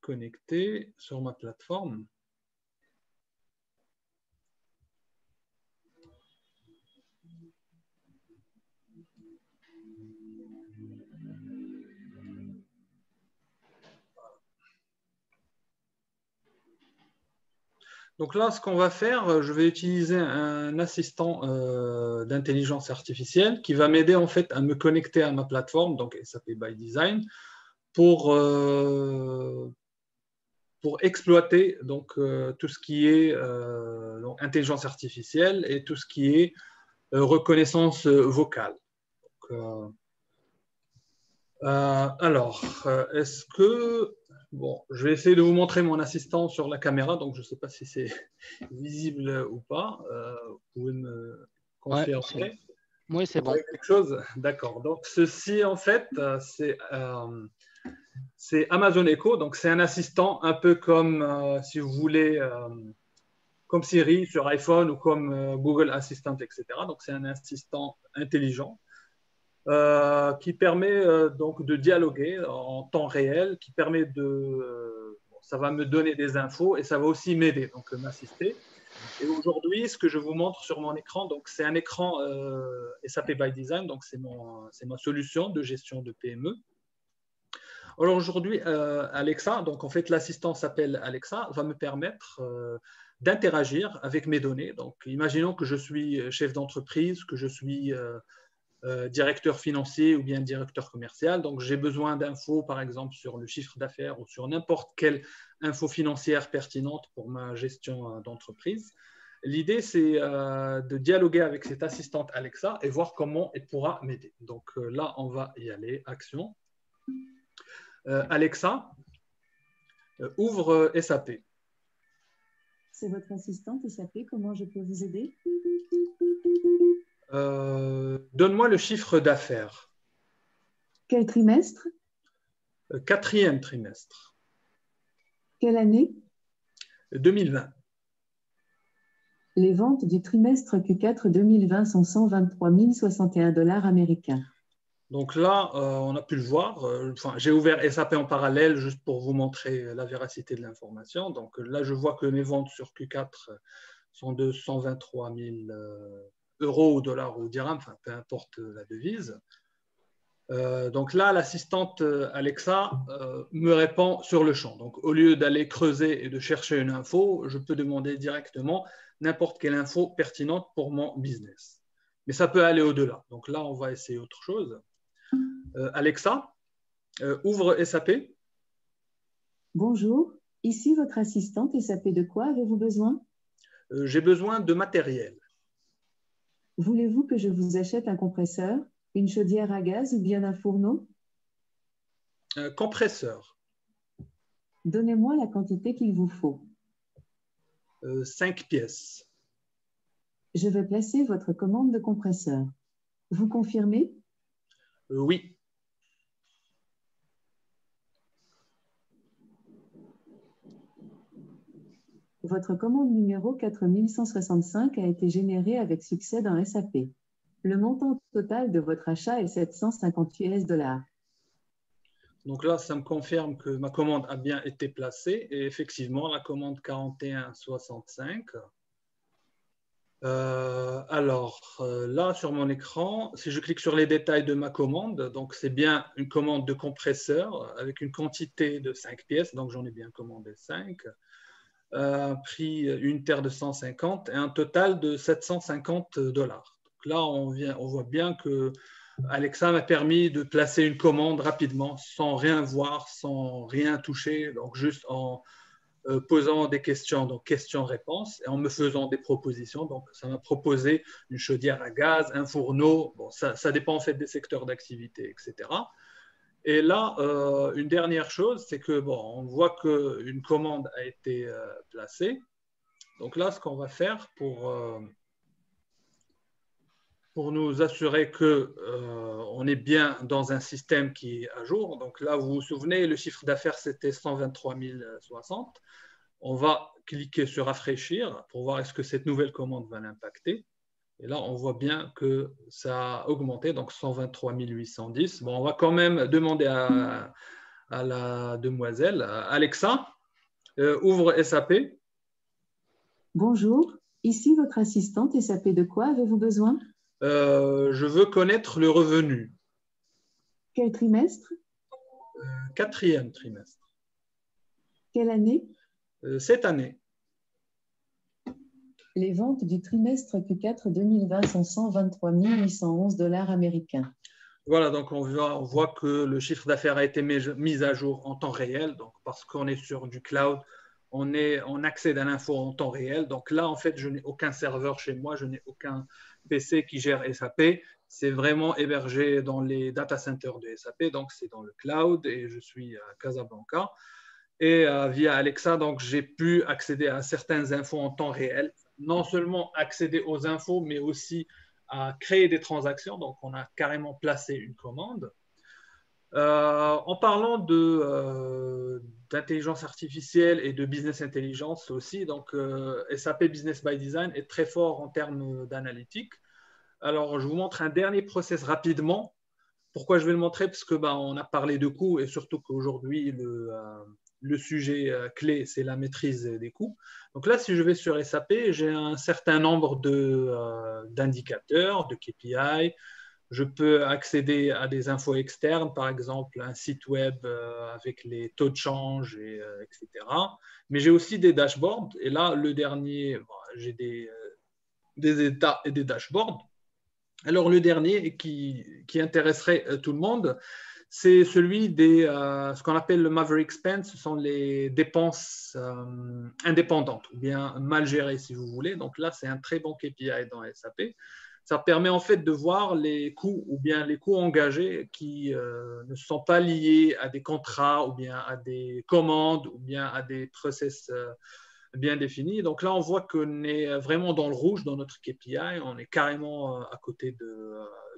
connecté sur ma plateforme. Donc là, ce qu'on va faire, je vais utiliser un assistant d'intelligence artificielle qui va m'aider en fait à me connecter à ma plateforme, donc SAP by Design, pour exploiter donc, tout ce qui est donc, intelligence artificielle et tout ce qui est reconnaissance vocale. Donc, alors, est-ce que... Bon, je vais essayer de vous montrer mon assistant sur la caméra, donc je ne sais pas si c'est visible ou pas. Vous pouvez me confirmer. Oui, c'est bon. Quelque chose? D'accord. Donc, ceci, en fait, c'est Amazon Echo. Donc, c'est un assistant un peu comme, si vous voulez, comme Siri sur iPhone ou comme Google Assistant, etc. Donc, c'est un assistant intelligent. Qui permet donc de dialoguer en temps réel, qui permet de... ça va me donner des infos et ça va aussi m'aider, donc m'assister. Et aujourd'hui, ce que je vous montre sur mon écran, donc c'est un écran SAP by Design, donc c'est ma solution de gestion de PME. Alors aujourd'hui, Alexa, donc en fait l'assistant s'appelle Alexa, va me permettre d'interagir avec mes données. Donc imaginons que je suis chef d'entreprise, que je suis... directeur financier ou bien directeur commercial. Donc, j'ai besoin d'infos, par exemple, sur le chiffre d'affaires ou sur n'importe quelle info financière pertinente pour ma gestion d'entreprise. L'idée, c'est de dialoguer avec cette assistante Alexa et voir comment elle pourra m'aider. Donc là, on va y aller. Action. Alexa, ouvre SAP. C'est votre assistante SAP. Comment je peux vous aider? Donne-moi le chiffre d'affaires. Quel trimestre? 4e trimestre. Quelle année? 2020. Les ventes du trimestre Q4 2020 sont 123 061 $ américains. Donc là, on a pu le voir. J'ai ouvert SAP en parallèle juste pour vous montrer la véracité de l'information. Donc là, je vois que mes ventes sur Q4 sont de 123 000 euros ou dollars ou dirhams, enfin, peu importe la devise. Donc là, l'assistante Alexa me répond sur le champ. Donc au lieu d'aller creuser et de chercher une info, je peux demander directement n'importe quelle info pertinente pour mon business. Mais ça peut aller au-delà. Donc là, on va essayer autre chose. Alexa, ouvre SAP. Bonjour, ici votre assistante SAP. De quoi avez-vous besoin? J'ai besoin de matériel. Voulez-vous que je vous achète un compresseur, une chaudière à gaz ou bien un fourneau? Un compresseur. Donnez-moi la quantité qu'il vous faut. 5 pièces. Je vais placer votre commande de compresseur. Vous confirmez? Oui. Votre commande numéro 4165 a été générée avec succès dans SAP. Le montant total de votre achat est 750 US $. Donc là, ça me confirme que ma commande a bien été placée. Et effectivement, la commande 4165. Là, sur mon écran, si je clique sur les détails de ma commande, donc c'est bien une commande de compresseur avec une quantité de 5 pièces. Donc j'en ai bien commandé 5. Un prix unitaire de 150 et un total de 750 $. Donc là, on voit bien que Alexa m'a permis de placer une commande rapidement, sans rien voir, sans rien toucher, donc juste en posant des questions, donc questions-réponses, et en me faisant des propositions. Donc, ça m'a proposé une chaudière à gaz, un fourneau. Bon, ça dépend en fait des secteurs d'activité, etc. Et là, une dernière chose, c'est que bon, on voit qu'une commande a été placée. Donc là, ce qu'on va faire pour nous assurer qu'on est bien dans un système qui est à jour. Donc là, vous vous souvenez, le chiffre d'affaires, c'était 123 060. On va cliquer sur rafraîchir pour voir est-ce que cette nouvelle commande va l'impacter. Et là, on voit bien que ça a augmenté, donc 123 810. Bon, on va quand même demander à à la demoiselle. Alexa, ouvre SAP. Bonjour, ici votre assistante SAP. De quoi avez-vous besoin? Je veux connaître le revenu. Quel trimestre? 4e trimestre. Quelle année? Cette année. Les ventes du trimestre Q4 2020 sont 123 811 $ américains. Voilà, donc on voit que le chiffre d'affaires a été mis à jour en temps réel. Donc parce qu'on est sur du cloud, on accède à l'info en temps réel. Donc là, en fait, je n'ai aucun serveur chez moi, je n'ai aucun PC qui gère SAP. C'est vraiment hébergé dans les data centers de SAP. Donc c'est dans le cloud et je suis à Casablanca. Et via Alexa, donc j'ai pu accéder à certaines infos en temps réel. Non seulement accéder aux infos, mais aussi à créer des transactions. Donc, on a carrément placé une commande. En parlant d'intelligence artificielle et de business intelligence aussi, donc SAP Business by Design est très fort en termes d'analytique. Alors, je vous montre un dernier process rapidement. Pourquoi je vais le montrer? Parce que on a parlé de coûts et surtout qu'aujourd'hui, le sujet clé, c'est la maîtrise des coûts. Donc là, si je vais sur SAP, j'ai un certain nombre d'indicateurs, de KPI. Je peux accéder à des infos externes, par exemple un site web avec les taux de change, etc. Mais j'ai aussi des dashboards. Et là, le dernier, j'ai des états et des dashboards. Alors, le dernier qui intéresserait tout le monde, c'est celui des ce qu'on appelle le Maverick Spend. Ce sont les dépenses indépendantes ou bien mal gérées, si vous voulez. Donc là, c'est un très bon KPI dans SAP. Ça permet en fait de voir les coûts ou bien les coûts engagés qui ne sont pas liés à des contrats ou bien à des commandes ou bien à des process bien définis. Donc là, on voit qu'on est vraiment dans le rouge dans notre KPI. On est carrément à côté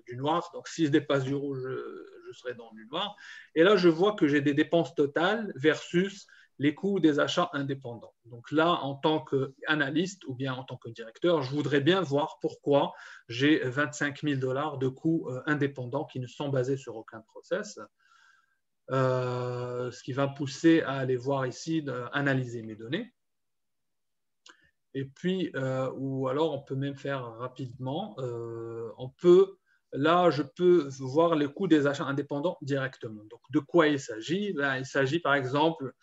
du noir. Donc, si je dépasse du rouge, je serai dans du noir. Et là, je vois que j'ai des dépenses totales versus les coûts des achats indépendants. Donc là, en tant qu'analyste ou bien en tant que directeur, je voudrais bien voir pourquoi j'ai 25 000 $ de coûts indépendants qui ne sont basés sur aucun process. Ce qui va me pousser à aller voir ici, analyser mes données. Et puis, ou alors on peut même faire rapidement, là, je peux voir le coût des achats indépendants directement. Donc, de quoi il s'agit? Là, il s'agit par exemple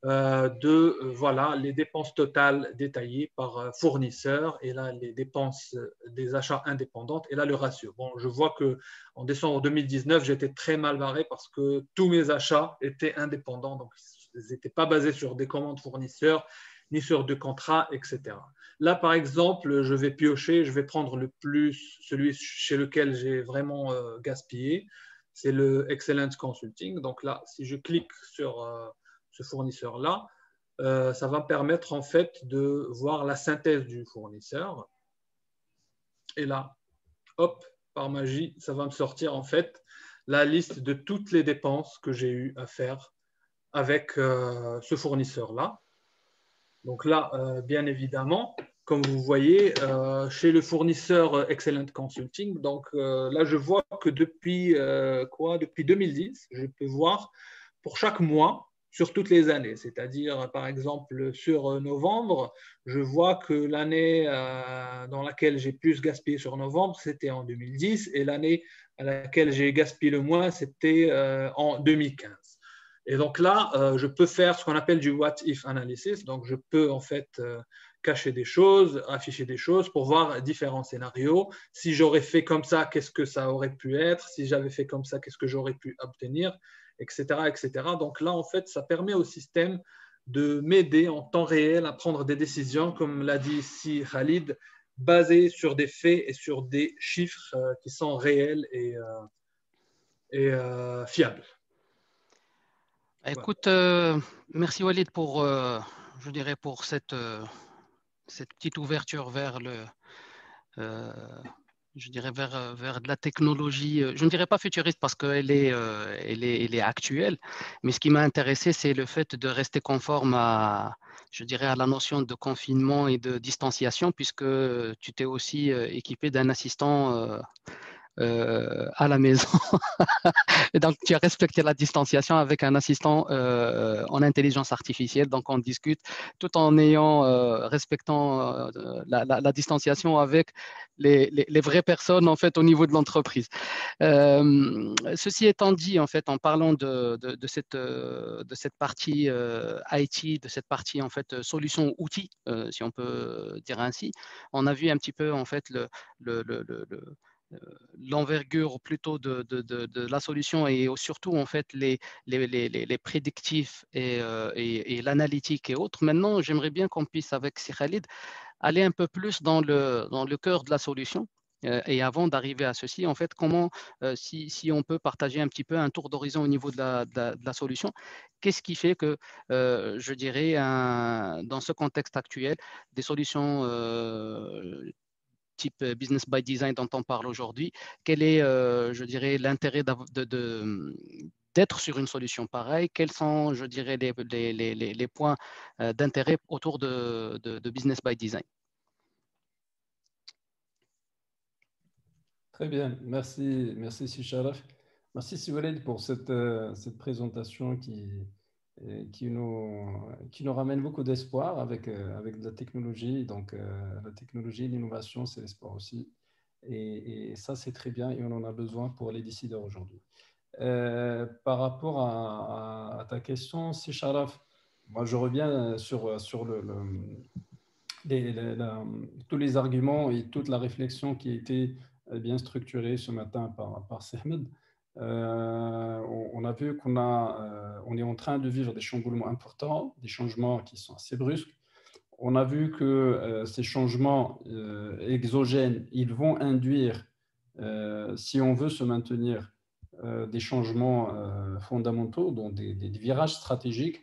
voilà, les dépenses totales détaillées par fournisseur et là, les dépenses des achats indépendantes et là, le ratio. Bon, je vois qu'en décembre 2019, j'étais très mal barré parce que tous mes achats étaient indépendants. Donc, ils n'étaient pas basés sur des commandes fournisseurs ni sur de contrats, etc. Là, par exemple, je vais piocher, je vais prendre celui chez lequel j'ai vraiment gaspillé. C'est le Excellent Consulting. Donc là, si je clique sur ce fournisseur-là, ça va me permettre en fait de voir la synthèse du fournisseur. Et là, hop, par magie, ça va me sortir en fait la liste de toutes les dépenses que j'ai eu à faire avec ce fournisseur-là. Donc là, bien évidemment, comme vous voyez, chez le fournisseur Excellent Consulting, donc là, je vois que depuis 2010, je peux voir pour chaque mois sur toutes les années. C'est-à-dire, par exemple, sur novembre, je vois que l'année dans laquelle j'ai plus gaspillé sur novembre, c'était en 2010 et l'année à laquelle j'ai gaspillé le moins, c'était en 2015. Et donc là, je peux faire ce qu'on appelle du what if analysis. Donc, je peux en fait cacher des choses, afficher des choses pour voir différents scénarios. Si j'aurais fait comme ça, qu'est-ce que ça aurait pu être? Si j'avais fait comme ça, qu'est-ce que j'aurais pu obtenir? Etc., etc. Donc là, en fait, ça permet au système de m'aider en temps réel à prendre des décisions, comme l'a dit ici Khalid, basées sur des faits et sur des chiffres qui sont réels et fiables. Écoute, merci Walid pour, je dirais, pour cette petite ouverture vers je dirais vers de la technologie. Je ne dirais pas futuriste parce qu'elle est actuelle, mais ce qui m'a intéressé, c'est le fait de rester conforme je dirais, à la notion de confinement et de distanciation, puisque tu t'es aussi équipé d'un assistant à la maison. Et donc, tu as respecté la distanciation avec un assistant en intelligence artificielle. Donc, on discute tout en respectant la distanciation avec les vraies personnes en fait au niveau de l'entreprise. Ceci étant dit, en fait, en parlant de cette partie IT, de cette partie en fait solution outil, si on peut dire ainsi, on a vu un petit peu en fait l'envergure plutôt de la solution et surtout en fait les prédictifs et l'analytique et autres. Maintenant, j'aimerais bien qu'on puisse avec Si Khalid aller un peu plus dans le cœur de la solution. Et avant d'arriver à ceci, en fait, comment, si on peut partager un petit peu un tour d'horizon au niveau de la solution, qu'est-ce qui fait que, je dirais, dans ce contexte actuel, des solutions type business by design dont on parle aujourd'hui, quel est, je dirais, l'intérêt d'être sur une solution pareille? Quels sont, je dirais, les points d'intérêt autour de business by design? Très bien, merci Sicharaf. Merci Siwaled pour cette présentation qui nous ramène beaucoup d'espoir avec de la technologie. Donc, la technologie, l'innovation, c'est l'espoir aussi. Et ça, c'est très bien et on en a besoin pour les décideurs aujourd'hui. Par rapport à ta question, Sicharaf, moi, je reviens sur tous les arguments et toute la réflexion qui a été bien structurée ce matin par Sehmed. On a vu on est en train de vivre des chamboulements importants, des changements qui sont assez brusques. On a vu que ces changements exogènes, ils vont induire, si on veut se maintenir, des changements fondamentaux, donc des virages stratégiques,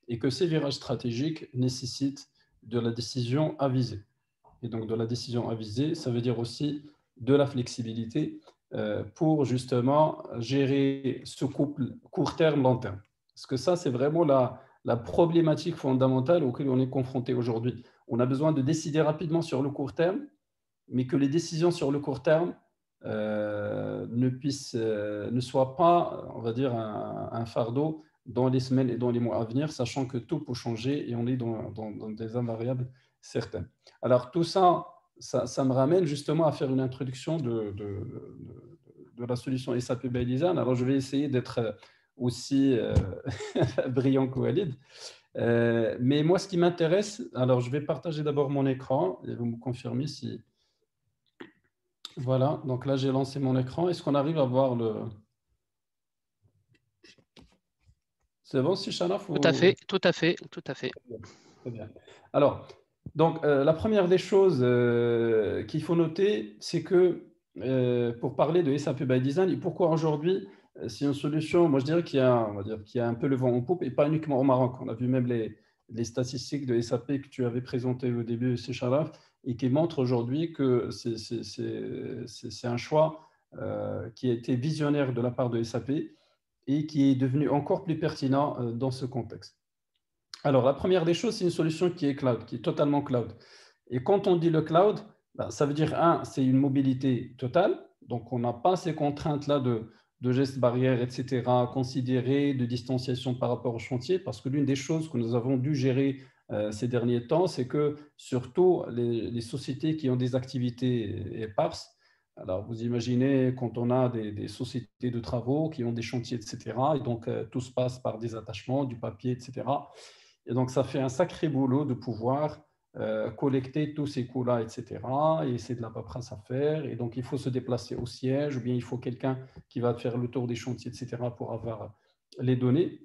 et que ces virages stratégiques nécessitent de la décision avisée. Et donc, de la décision avisée, ça veut dire aussi de la flexibilité pour justement gérer ce couple court terme, long terme. Parce que ça, c'est vraiment la problématique fondamentale auquel on est confronté aujourd'hui. On a besoin de décider rapidement sur le court terme, mais que les décisions sur le court terme ne soient pas, on va dire, un fardeau dans les semaines et dans les mois à venir, sachant que tout peut changer et on est dans des invariables certaines. Alors tout ça, ça me ramène justement à faire une introduction de la solution SAP by Design. Alors je vais essayer d'être aussi brillant que Walid. Mais moi, ce qui m'intéresse, alors je vais partager d'abord mon écran et vous me confirmez si... Voilà, donc là j'ai lancé mon écran. Est-ce qu'on arrive à voir le... C'est bon, si Sharaf Tout à fait, tout à fait, tout à fait. Très bien. Alors, donc, la première des choses qu'il faut noter, c'est que pour parler de SAP by Design, et pourquoi aujourd'hui, c'est une solution, moi je dirais qu'il y a un peu le vent en poupe, et pas uniquement au Maroc. On a vu même les statistiques de SAP que tu avais présentées au début, c'est Sharaf, et qui montrent aujourd'hui que c'est un choix qui a été visionnaire de la part de SAP et qui est devenu encore plus pertinent dans ce contexte. Alors, la première des choses, c'est une solution qui est cloud, qui est totalement cloud. Et quand on dit le cloud, ça veut dire, c'est une mobilité totale. Donc, on n'a pas ces contraintes-là de gestes barrières, etc., à considérer, de distanciation par rapport au chantier, parce que l'une des choses que nous avons dû gérer ces derniers temps, c'est que surtout les sociétés qui ont des activités éparses, alors vous imaginez quand on a des sociétés de travaux qui ont des chantiers, etc., et donc tout se passe par des attachements, du papier, etc., et donc, ça fait un sacré boulot de pouvoir collecter tous ces coûts-là, etc. Et c'est de la paperasse à faire. Et donc, il faut se déplacer au siège ou bien il faut quelqu'un qui va faire le tour des chantiers, etc. pour avoir les données.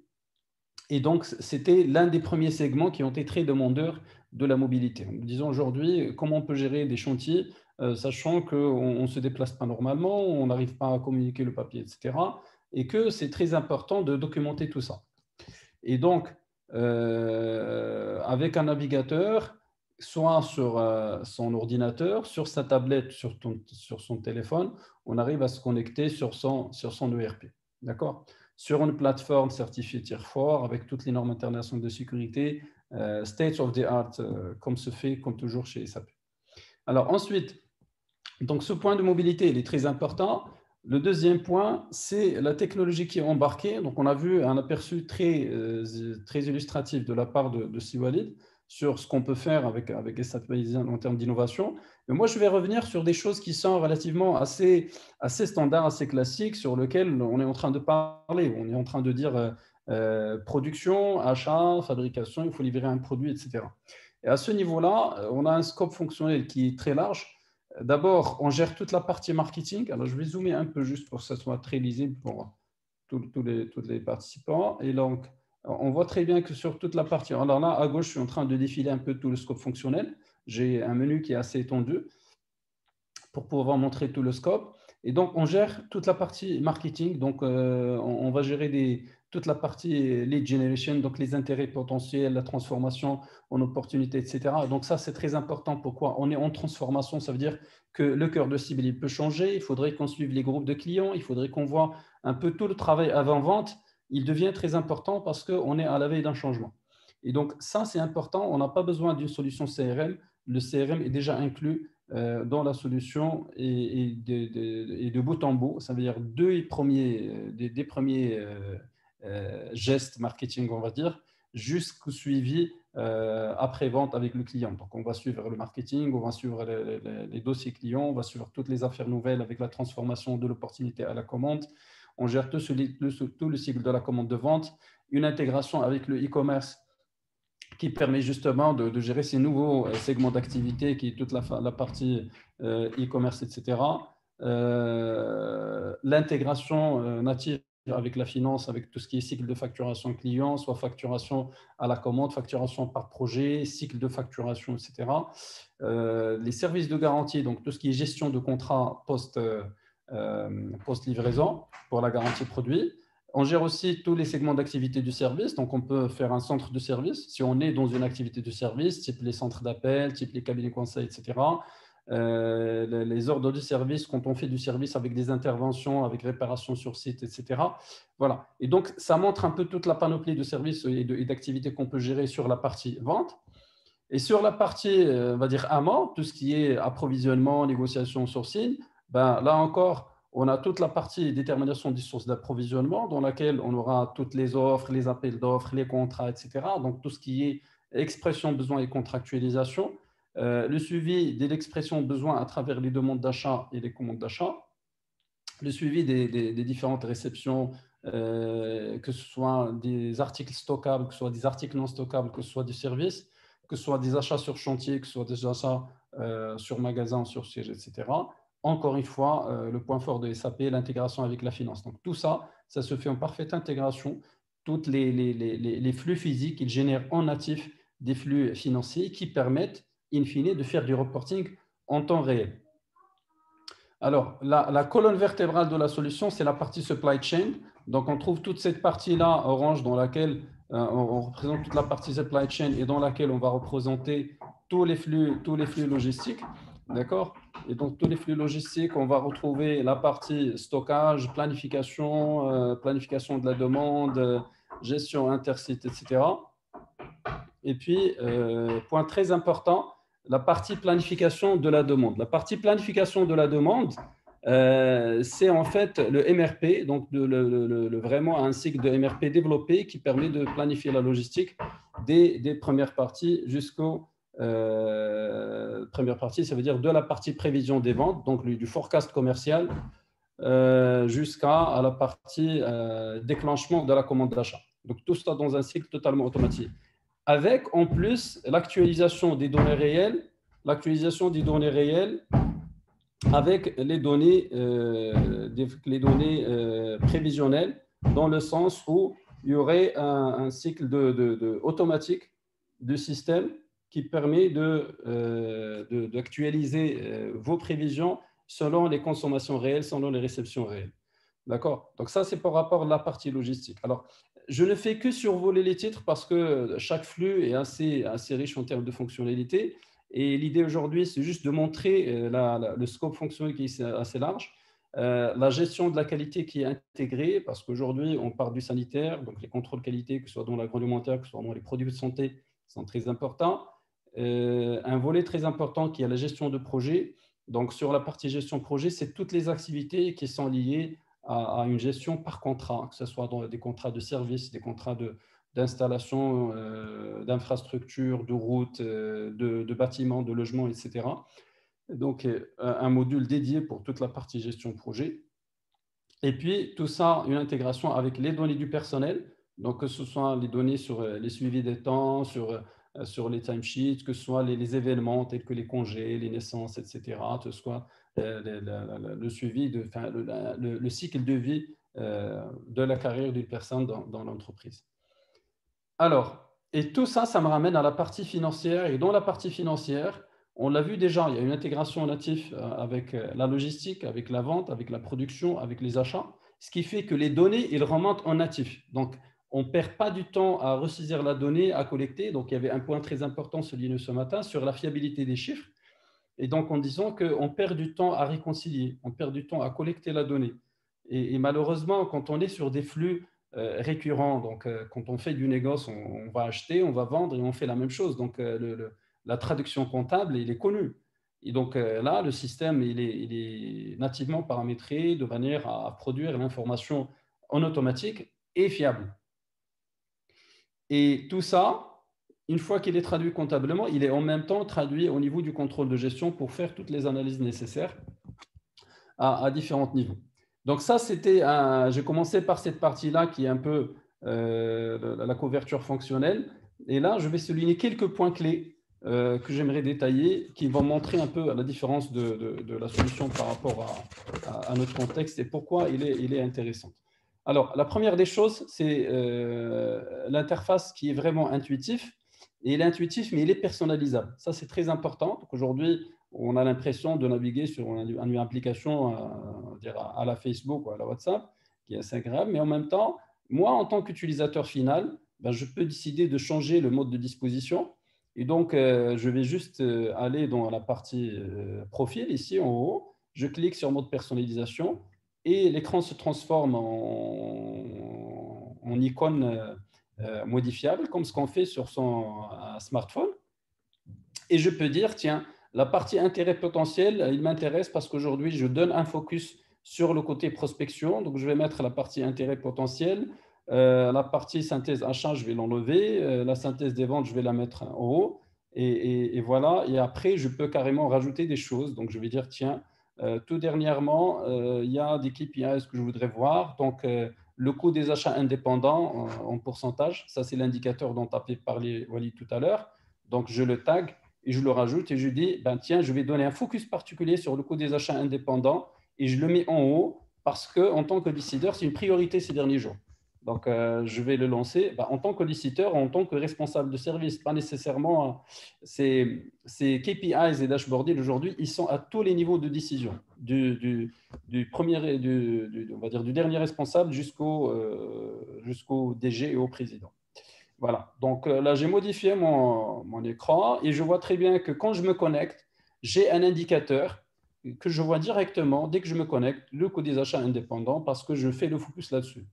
Et donc, c'était l'un des premiers segments qui ont été très demandeurs de la mobilité. Nous disons aujourd'hui, comment on peut gérer des chantiers, sachant qu'on ne se déplace pas normalement, on n'arrive pas à communiquer le papier, etc. Et que c'est très important de documenter tout ça. Et donc, avec un navigateur, soit sur son ordinateur, sur sa tablette, sur son téléphone, on arrive à se connecter sur son ERP. D'accord ? Sur une plateforme certifiée Tier 4 avec toutes les normes internationales de sécurité, state of the art, comme se fait, comme toujours chez SAP. Alors ensuite, Donc, ce point de mobilité, il est très important. Le deuxième point, c'est la technologie qui est embarquée. Donc, on a vu un aperçu très illustratif de la part de Siwalid sur ce qu'on peut faire avec SAP en termes d'innovation. Mais moi, je vais revenir sur des choses qui sont relativement assez standards, assez classiques, sur lesquelles on est en train de parler. On est en train de dire production, achat, fabrication, il faut livrer un produit, etc. Et à ce niveau-là, on a un scope fonctionnel qui est très large. D'abord, on gère toute la partie marketing. Alors, je vais zoomer un peu juste pour que ça soit très lisible pour tous les participants. Et donc, on voit très bien que sur toute la partie… Alors là, à gauche, je suis en train de défiler un peu tout le scope fonctionnel. J'ai un menu qui est assez étendu pour pouvoir montrer tout le scope. Et donc, on gère toute la partie marketing. Donc, on va gérer toute la partie lead generation, donc les intérêts potentiels, la transformation en opportunité, etc. Donc, ça, c'est très important. Pourquoi? On est en transformation. Ça veut dire que le cœur de cible, il peut changer. Il faudrait qu'on suive les groupes de clients. Il faudrait qu'on voit un peu tout le travail avant-vente. Il devient très important parce qu'on est à la veille d'un changement. Et donc, ça, c'est important. On n'a pas besoin d'une solution CRM. Le CRM est déjà inclus dans la solution et de bout en bout. Ça veut dire des premiers gestes marketing, on va dire, jusqu'au suivi après-vente avec le client. Donc, on va suivre le marketing, on va suivre les dossiers clients, on va suivre toutes les affaires nouvelles avec la transformation de l'opportunité à la commande. On gère tout le cycle de la commande de vente, une intégration avec le e-commerce qui permet justement de gérer ces nouveaux segments d'activité qui est toute la partie e-commerce, etc. L'intégration native avec la finance, avec tout ce qui est cycle de facturation client, soit facturation à la commande, facturation par projet, cycle de facturation, etc. Les services de garantie, donc tout ce qui est gestion de contrat post-livraison pour la garantie produit. On gère aussi tous les segments d'activité du service. Donc, on peut faire un centre de service si on est dans une activité de service, type les centres d'appel, type les cabinets conseils, etc. Les ordres de service, quand on fait du service avec des interventions, avec réparation sur site, etc. Voilà. Et donc, ça montre un peu toute la panoplie de services et d'activités qu'on peut gérer sur la partie vente. Et sur la partie, on va dire, amont, tout ce qui est approvisionnement, négociation, sourcing, ben, là encore, on a toute la partie détermination des sources d'approvisionnement dans laquelle on aura toutes les offres, les appels d'offres, les contrats, etc. Donc, tout ce qui est expression besoin et contractualisation. Le suivi de l'expression besoin à travers les demandes d'achat et les commandes d'achat. Le suivi des différentes réceptions, que ce soit des articles stockables, que ce soit des articles non stockables, que ce soit du service, que ce soit des achats sur chantier, que ce soit des achats sur magasin, sur siège, etc. Encore une fois, le point fort de SAP, l'intégration avec la finance. Donc, tout ça, ça se fait en parfaite intégration. Tous les flux physiques, ils génèrent en natif des flux financiers qui permettent, in fine, de faire du reporting en temps réel. Alors, la colonne vertébrale de la solution, c'est la partie supply chain. Donc, on trouve toute cette partie-là orange dans laquelle on représente toute la partie supply chain et dans laquelle on va représenter tous les flux logistiques. D'accord? Et donc, tous les flux logistiques, on va retrouver la partie stockage, planification de la demande, gestion intersite, etc. Et puis, point très important, la partie planification de la demande. La partie planification de la demande, c'est en fait le MRP, donc vraiment un cycle de MRP développé qui permet de planifier la logistique des premières parties jusqu'aux premières parties, ça veut dire de la partie prévision des ventes, donc du forecast commercial, jusqu'à la partie déclenchement de la commande d'achat. Donc tout ça dans un cycle totalement automatisé. Avec en plus l'actualisation des données réelles, avec les données prévisionnelles, dans le sens où il y aurait un cycle automatique du système qui permet d'actualiser vos prévisions selon les consommations réelles, selon les réceptions réelles. D'accord? Donc ça, c'est par rapport à la partie logistique. Alors, je ne fais que survoler les titres parce que chaque flux est assez riche en termes de fonctionnalités. Et l'idée aujourd'hui, c'est juste de montrer le scope fonctionnel qui est assez large, la gestion de la qualité qui est intégrée, parce qu'aujourd'hui, on part du sanitaire, donc les contrôles qualité, que ce soit dans l'agroalimentaire, que ce soit dans les produits de santé, sont très importants. Un volet très important qui est la gestion de projet, Donc, sur la partie gestion projet, c'est toutes les activités qui sont liées à une gestion par contrat, que ce soit dans des contrats de services, des contrats d'installation, d'infrastructures, de routes, de bâtiments, de logements, etc. Donc, un module dédié pour toute la partie gestion projet. Et puis, tout ça, une intégration avec les données du personnel, donc que ce soit les données sur les suivis des temps, sur les timesheets, que ce soit les événements tels que les congés, les naissances, etc., que ce soit le suivi, le cycle de vie de la carrière d'une personne dans l'entreprise. Alors, et tout ça, ça me ramène à la partie financière. Et dans la partie financière, on l'a vu déjà, il y a une intégration native avec la logistique, avec la vente, avec la production, avec les achats, ce qui fait que les données, ils remontent en natif. Donc, on ne perd pas du temps à ressaisir la donnée, à collecter. Donc, il y avait un point très important souligné ce matin sur la fiabilité des chiffres. Et donc, en disant qu'on perd du temps à réconcilier, on perd du temps à collecter la donnée. Et malheureusement, quand on est sur des flux récurrents, donc quand on fait du négoce, on va acheter, on va vendre et on fait la même chose. Donc, la traduction comptable, il est connu. Et donc là, le système, il est nativement paramétré de manière à produire l'information en automatique et fiable. Et tout ça, une fois qu'il est traduit comptablement, il est en même temps traduit au niveau du contrôle de gestion pour faire toutes les analyses nécessaires à différents niveaux. Donc ça, j'ai commencé par cette partie-là qui est un peu la couverture fonctionnelle. Et là, je vais souligner quelques points clés que j'aimerais détailler, qui vont montrer un peu la différence de la solution par rapport à notre contexte et pourquoi il est intéressant. Alors, la première des choses, c'est l'interface qui est vraiment intuitive. Et il est intuitif, mais il est personnalisable. Ça, c'est très important. Donc aujourd'hui, on a l'impression de naviguer sur une application à la Facebook ou à la WhatsApp, qui est assez agréable. Mais en même temps, moi, en tant qu'utilisateur final, ben, je peux décider de changer le mode de disposition. Et donc, je vais juste aller dans la partie profil, ici en haut. Je clique sur mode personnalisation et l'écran se transforme en icône modifiable, comme ce qu'on fait sur son smartphone. Et je peux dire, tiens, la partie intérêt potentiel, il m'intéresse parce qu'aujourd'hui, je donne un focus sur le côté prospection. Donc, je vais mettre la partie intérêt potentiel. La partie synthèse achat, je vais l'enlever. La synthèse des ventes, je vais la mettre en haut. Et voilà. Et après, je peux carrément rajouter des choses. Donc, je vais dire, tiens, tout dernièrement, il y a des KPIs que je voudrais voir. Donc, le coût des achats indépendants en pourcentage, ça, c'est l'indicateur dont tu as parlé, Walid, tout à l'heure. Donc, je le tag et je le rajoute et je dis, ben, tiens, je vais donner un focus particulier sur le coût des achats indépendants et je le mets en haut parce qu'en tant que décideur, c'est une priorité ces derniers jours. Donc, je vais le lancer en tant que décideur, en tant que responsable de service. Pas nécessairement ces KPIs et dashboarding aujourd'hui, ils sont à tous les niveaux de décision, du dernier responsable jusqu'au DG et au président. Voilà, donc là, j'ai modifié mon écran et je vois très bien que quand je me connecte, j'ai un indicateur que je vois directement, dès que je me connecte, le coût des achats indépendants parce que je fais le focus là-dessus.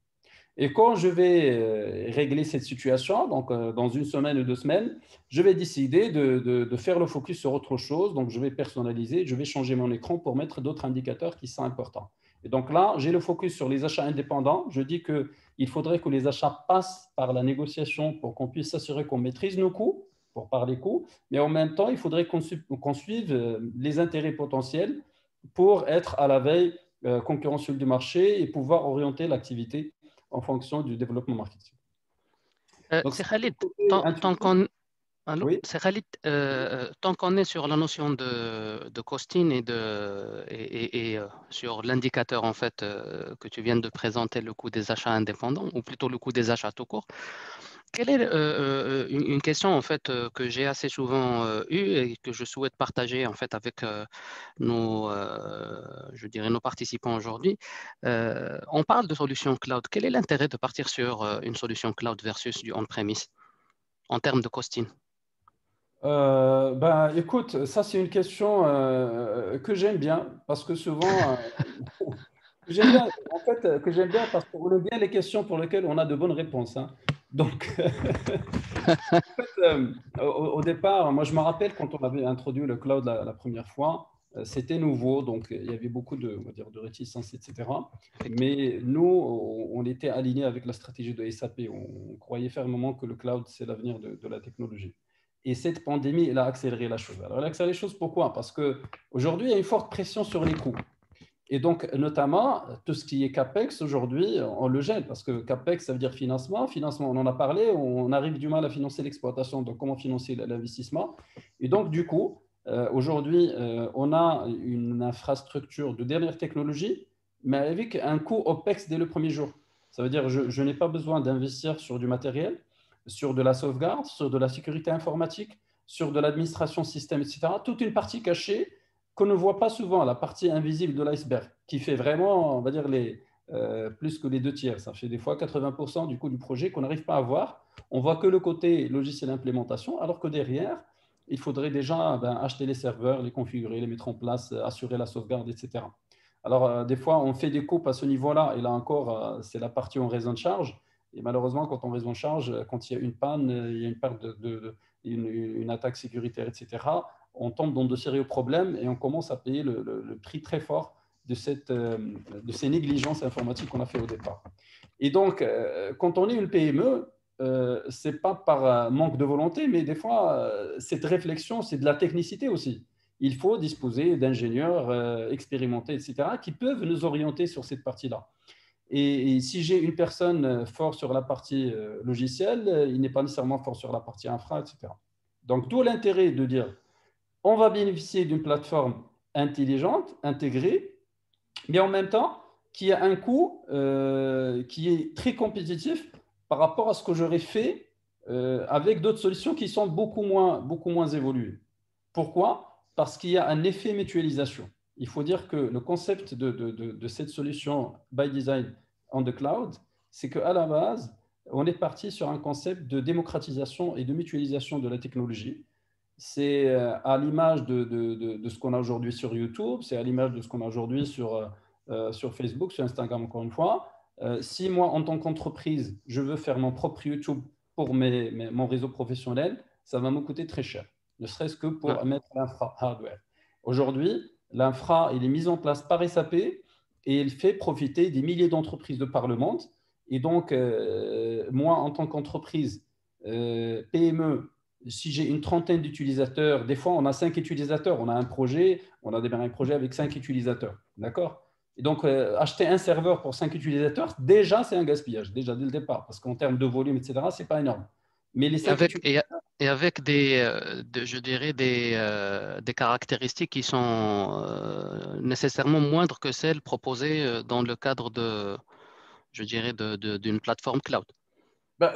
Et quand je vais régler cette situation, donc dans une semaine ou 2 semaines, je vais décider de faire le focus sur autre chose. Donc, je vais personnaliser, je vais changer mon écran pour mettre d'autres indicateurs qui sont importants. Et donc là, j'ai le focus sur les achats indépendants. Je dis qu'il faudrait que les achats passent par la négociation pour qu'on puisse s'assurer qu'on maîtrise nos coûts, pour parler coûts. Mais en même temps, il faudrait qu'on suive les intérêts potentiels pour être à la veille concurrentielle du marché et pouvoir orienter l'activité en fonction du développement marketing. C'est Khalid, tant qu'on est sur la notion de costing et sur l'indicateur en fait que tu viens de présenter, le coût des achats indépendants ou plutôt le coût des achats tout court, quelle est une question en fait que j'ai assez souvent eue et que je souhaite partager en fait avec nos participants aujourd'hui. On parle de solutions cloud. Quel est l'intérêt de partir sur une solution cloud versus du on-premise en termes de costing? Écoute, ça c'est une question que j'aime bien parce que souvent que j'aime bien parce qu'on aime bien les questions pour lesquelles on a de bonnes réponses. Hein. Donc, en fait, au départ, moi je me rappelle quand on avait introduit le cloud la première fois, C'était nouveau, donc il y avait beaucoup on va dire, de réticences, etc. Mais nous, on était alignés avec la stratégie de SAP. On croyait fermement que le cloud, c'est l'avenir de la technologie. Et cette pandémie, elle a accéléré la chose. Alors, elle a accéléré les choses, pourquoi? Parce qu'aujourd'hui, il y a une forte pression sur les coûts. Et donc, notamment, tout ce qui est CAPEX, aujourd'hui, on le gêne parce que CAPEX, ça veut dire financement. Financement, on en a parlé, on arrive du mal à financer l'exploitation, donc comment financer l'investissement? Et donc, du coup, aujourd'hui, on a une infrastructure de dernière technologie, mais avec un coût OPEX dès le premier jour. Ça veut dire que je n'ai pas besoin d'investir sur du matériel, sur de la sauvegarde, sur de la sécurité informatique, sur de l'administration système, etc. Toute une partie cachée qu'on ne voit pas souvent, la partie invisible de l'iceberg, qui fait vraiment, on va dire, plus que les 2 tiers. Ça fait des fois 80% du coût du projet qu'on n'arrive pas à voir. On voit que le côté logiciel implémentation, alors que derrière, il faudrait déjà acheter les serveurs, les configurer, les mettre en place, assurer la sauvegarde, etc. Alors, des fois, on fait des coupes à ce niveau-là, et là encore, c'est la partie où on raison de charge. Et malheureusement, quand on raison de charge, quand il y a une panne, il y a une perte une attaque sécuritaire, etc., on tombe dans de sérieux problèmes et on commence à payer le prix très fort de ces négligences informatiques qu'on a fait au départ. Et donc, quand on est une PME, ce n'est pas par manque de volonté, mais des fois, cette réflexion, c'est de la technicité aussi. Il faut disposer d'ingénieurs expérimentés, etc., qui peuvent nous orienter sur cette partie-là. Et si j'ai une personne forte sur la partie logicielle, il n'est pas nécessairement fort sur la partie infra, etc. Donc, d'où l'intérêt de dire on va bénéficier d'une plateforme intelligente, intégrée, mais en même temps qui a un coût qui est très compétitif par rapport à ce que j'aurais fait avec d'autres solutions qui sont beaucoup moins évoluées. Pourquoi? Parce qu'il y a un effet mutualisation. Il faut dire que le concept de cette solution by design on the cloud, c'est qu'à la base, on est parti sur un concept de démocratisation et de mutualisation de la technologie. C'est à l'image de ce qu'on a aujourd'hui sur YouTube, c'est à l'image de ce qu'on a aujourd'hui sur Facebook, sur Instagram, encore une fois. Si moi, en tant qu'entreprise, je veux faire mon propre YouTube pour mon réseau professionnel, ça va me coûter très cher, ne serait-ce que pour mettre l'infra hardware. Aujourd'hui, l'infra, il est mis en place par SAP et il fait profiter des milliers d'entreprises de par le monde. Et donc, moi, en tant qu'entreprise PME, si j'ai une trentaine d'utilisateurs, des fois on a 5 utilisateurs, on a un projet, on a démarré un projet avec 5 utilisateurs, d'accord? Et donc acheter un serveur pour 5 utilisateurs, déjà c'est un gaspillage, déjà dès le départ, parce qu'en termes de volume, etc., c'est pas énorme. Mais les 5 et avec je dirais des caractéristiques qui sont nécessairement moindres que celles proposées dans le cadre je dirais, d'une plateforme cloud.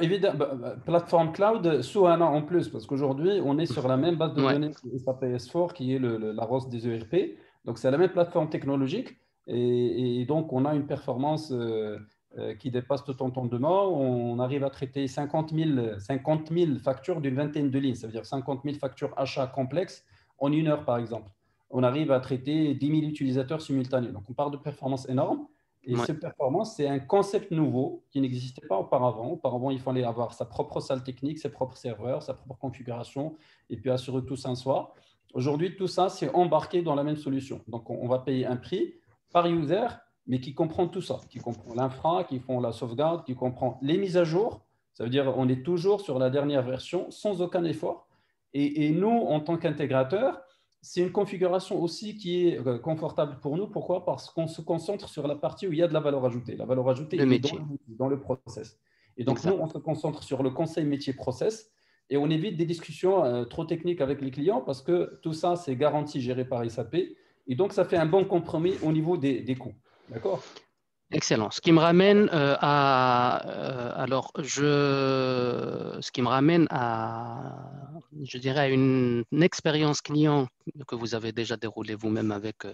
Évidemment, plateforme cloud sous un an en plus, parce qu'aujourd'hui, on est sur la même base de données que SAP S4, qui est la ROS des ERP. Donc, c'est la même plateforme technologique. Et donc, on a une performance qui dépasse tout entendement. On arrive à traiter 50 000 factures d'une vingtaine de lignes. Ça veut dire 50 000 factures achats complexes en 1 heure, par exemple. On arrive à traiter 10 000 utilisateurs simultanés. Donc, on parle de performance énorme. Et cette performance, c'est un concept nouveau qui n'existait pas auparavant. Auparavant, il fallait avoir sa propre salle technique, ses propres serveurs, sa propre configuration, et puis assurer tout ça en soi. Aujourd'hui, tout ça, c'est embarqué dans la même solution. Donc, on va payer un prix par user, mais qui comprend tout ça, qui comprend l'infra, qui font la sauvegarde, qui comprend les mises à jour. Ça veut dire qu'on est toujours sur la dernière version sans aucun effort. Et nous, en tant qu'intégrateur, c'est une configuration aussi qui est confortable pour nous. Pourquoi? Parce qu'on se concentre sur la partie où il y a de la valeur ajoutée. La valeur ajoutée est dans le process. Et donc, nous, on se concentre sur le conseil métier process et on évite des discussions trop techniques avec les clients parce que tout ça, c'est garanti géré par SAP. Et donc, ça fait un bon compromis au niveau des coûts. D'accord? Excellent. Ce qui me ramène je dirais, à une expérience client que vous avez déjà déroulée vous-même avec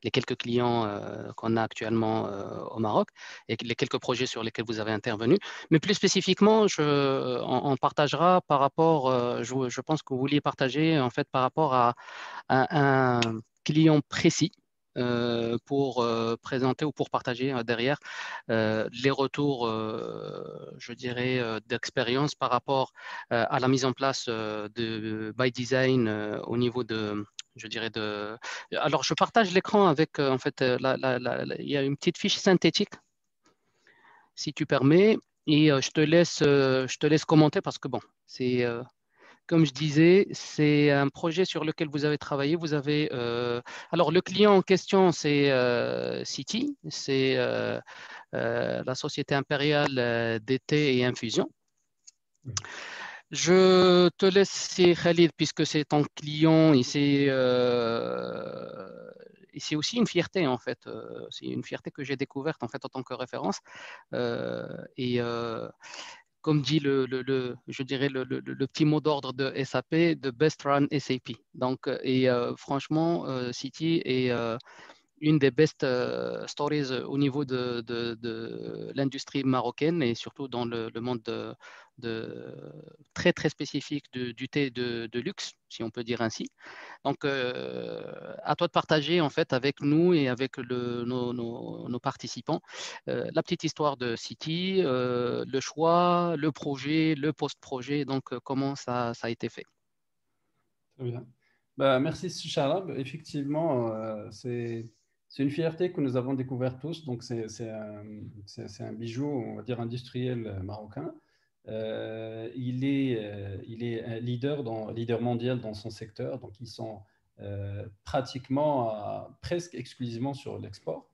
les quelques clients qu'on a actuellement au Maroc et les quelques projets sur lesquels vous avez intervenu. Mais plus spécifiquement, on partagera par rapport, je pense que vous vouliez partager en fait par rapport à un client précis. Pour présenter ou pour partager derrière les retours, je dirais, d'expérience par rapport à la mise en place de by design au niveau je dirais de. Alors, je partage l'écran avec, en fait, il y a une petite fiche synthétique, si tu permets, et je te laisse commenter parce que bon, c'est. Comme je disais, c'est un projet sur lequel vous avez travaillé. Vous avez, alors, le client en question, c'est City, c'est la Société impériale d'été et infusion. Je te laisse, Khalid, puisque c'est ton client et c'est aussi une fierté, en fait. C'est une fierté que j'ai découverte, en fait, en tant que référence. Euh, et comme dit je dirais le petit mot d'ordre de SAP, de Best Run SAP. Donc, franchement, City est une des best stories au niveau de l'industrie marocaine et surtout dans le monde très très spécifique du thé de luxe, si on peut dire ainsi. Donc, à toi de partager en fait avec nous et avec nos participants la petite histoire de City, le choix, le projet, le post-projet, donc comment ça a été fait. Très bien. Bah, merci, Sharab. Effectivement, c'est une fierté que nous avons découvert tous. Donc, c'est un bijou, on va dire, industriel marocain. Il est un leader mondial dans son secteur. Donc, ils sont pratiquement, presque exclusivement sur l'export.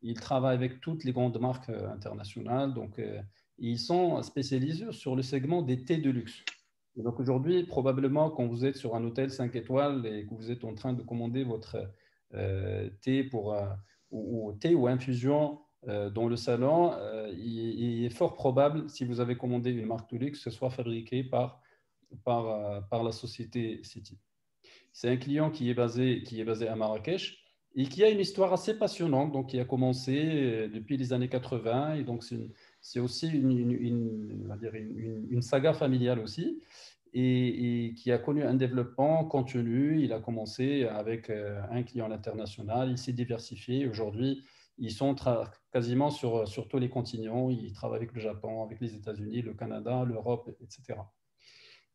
Ils travaillent avec toutes les grandes marques internationales. Donc, ils sont spécialisés sur le segment des thés de luxe. Et donc aujourd'hui, probablement, quand vous êtes sur un hôtel 5 étoiles et que vous êtes en train de commander votre thé ou thé ou infusion dans le salon, il est fort probable, si vous avez commandé une marque de luxe, que ce soit fabriqué par la société City. C'est un client qui est basé à Marrakech et qui a une histoire assez passionnante, donc qui a commencé depuis les années 80. Et donc, c'est aussi on va dire une saga familiale aussi, et qui a connu un développement continu. Il a commencé avec un client à l'international, il s'est diversifié. Aujourd'hui, ils sont quasiment sur tous les continents. Ils travaillent avec le Japon, avec les États-Unis, le Canada, l'Europe, etc.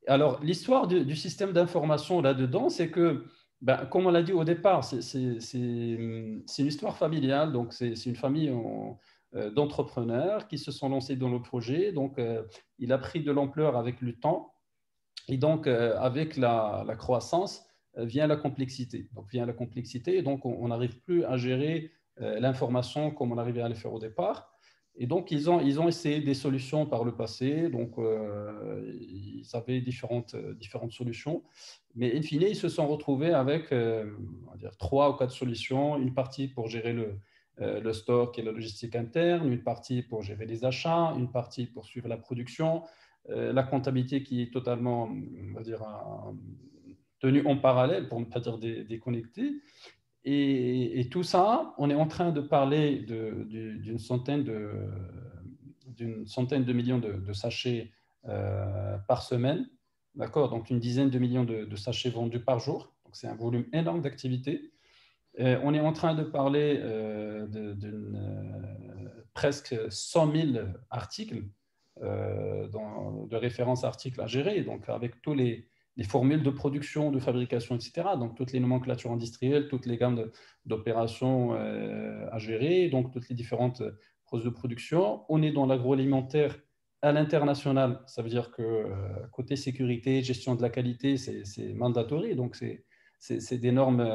Alors, l'histoire du système d'information là-dedans, c'est que, ben, comme on l'a dit au départ, c'est une histoire familiale. Donc, c'est une famille d'entrepreneurs qui se sont lancés dans le projet. Donc, il a pris de l'ampleur avec le temps. Et donc, avec la croissance, vient la complexité. Donc, vient la complexité. Et donc, on n'arrive plus à gérer l'information comme on arrivait à le faire au départ. Et donc, ils ont essayé des solutions par le passé. Donc, ils avaient différentes solutions. Mais in fine, ils se sont retrouvés avec on va dire, 3 ou 4 solutions. Une partie pour gérer le stock et la logistique interne, une partie pour gérer les achats, une partie pour suivre la production, la comptabilité qui est totalement, on va dire, tenue en parallèle, pour ne pas dire déconnectée. Et tout ça, on est en train de parler d'une centaine de millions de sachets par semaine, d'accord? Donc une dizaine de millions de sachets vendus par jour. Donc c'est un volume énorme d'activité. On est en train de parler presque 100 000 articles, de références articles à gérer, donc avec tous les formules de production, de fabrication, etc. Donc, toutes les nomenclatures industrielles, toutes les gammes d'opérations à gérer, donc toutes les différentes processus de production. On est dans l'agroalimentaire à l'international. Ça veut dire que côté sécurité, gestion de la qualité, c'est mandatory. Donc, c'est des normes,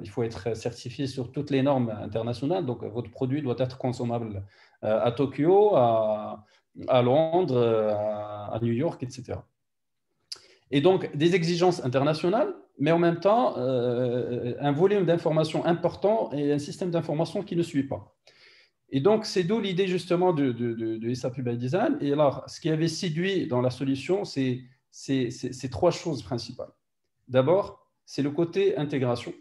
il faut être certifié sur toutes les normes internationales. Donc, votre produit doit être consommable à Tokyo, à Londres, à New York, etc. Et donc, des exigences internationales, mais en même temps, un volume d'informations important et un système d'information qui ne suit pas. Et donc, c'est d'où l'idée justement de SAP by Design. Et alors, ce qui avait séduit dans la solution, c'est 3 choses principales. D'abord, c'est le côté intégration.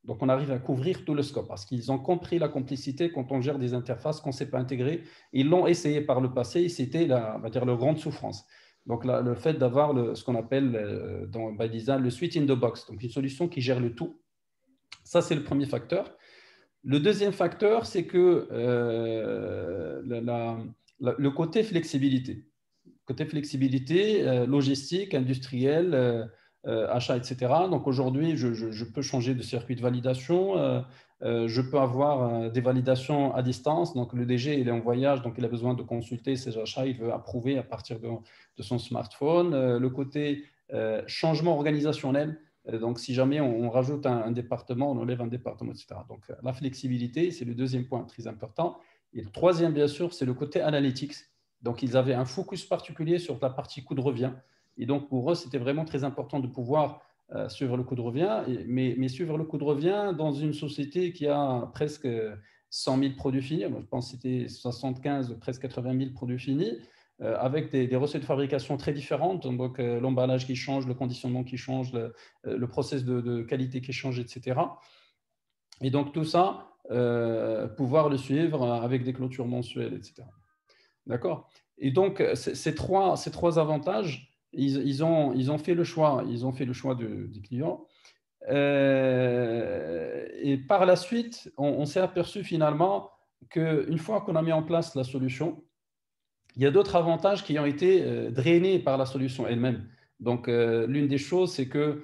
Donc, on arrive à couvrir tout le scope parce qu'ils ont compris la complicité quand on gère des interfaces qu'on ne sait pas intégrer. Ils l'ont essayé par le passé et c'était on va dire, leur grande souffrance. Donc, le fait d'avoir ce qu'on appelle dans by Design le suite in the box, donc une solution qui gère le tout. Ça, c'est le premier facteur. Le deuxième facteur, c'est que le côté flexibilité. Côté flexibilité, logistique, industrielle, achat, etc. Donc aujourd'hui, je peux changer de circuit de validation. Je peux avoir des validations à distance. Donc le DG, il est en voyage, donc il a besoin de consulter ses achats. Il veut approuver à partir de son smartphone. Le côté changement organisationnel. Donc si jamais on rajoute un département, on enlève un département, etc. Donc la flexibilité, c'est le deuxième point très important. Et le troisième, bien sûr, c'est le côté analytics. Donc ils avaient un focus particulier sur la partie coût de revient. Et donc, pour eux, c'était vraiment très important de pouvoir suivre le coût de revient, mais suivre le coût de revient dans une société qui a presque 100 000 produits finis. Je pense que c'était 75, presque 80 000 produits finis, avec des recettes de fabrication très différentes. Donc, l'emballage qui change, le conditionnement qui change, le process de qualité qui change, etc. Et donc, tout ça, pouvoir le suivre avec des clôtures mensuelles, etc. D'accord? Et donc, ces trois avantages, ils ont fait le choix, du client. Et par la suite, on s'est aperçu finalement qu'une fois qu'on a mis en place la solution, il y a d'autres avantages qui ont été drainés par la solution elle-même. Donc, l'une des choses, c'est que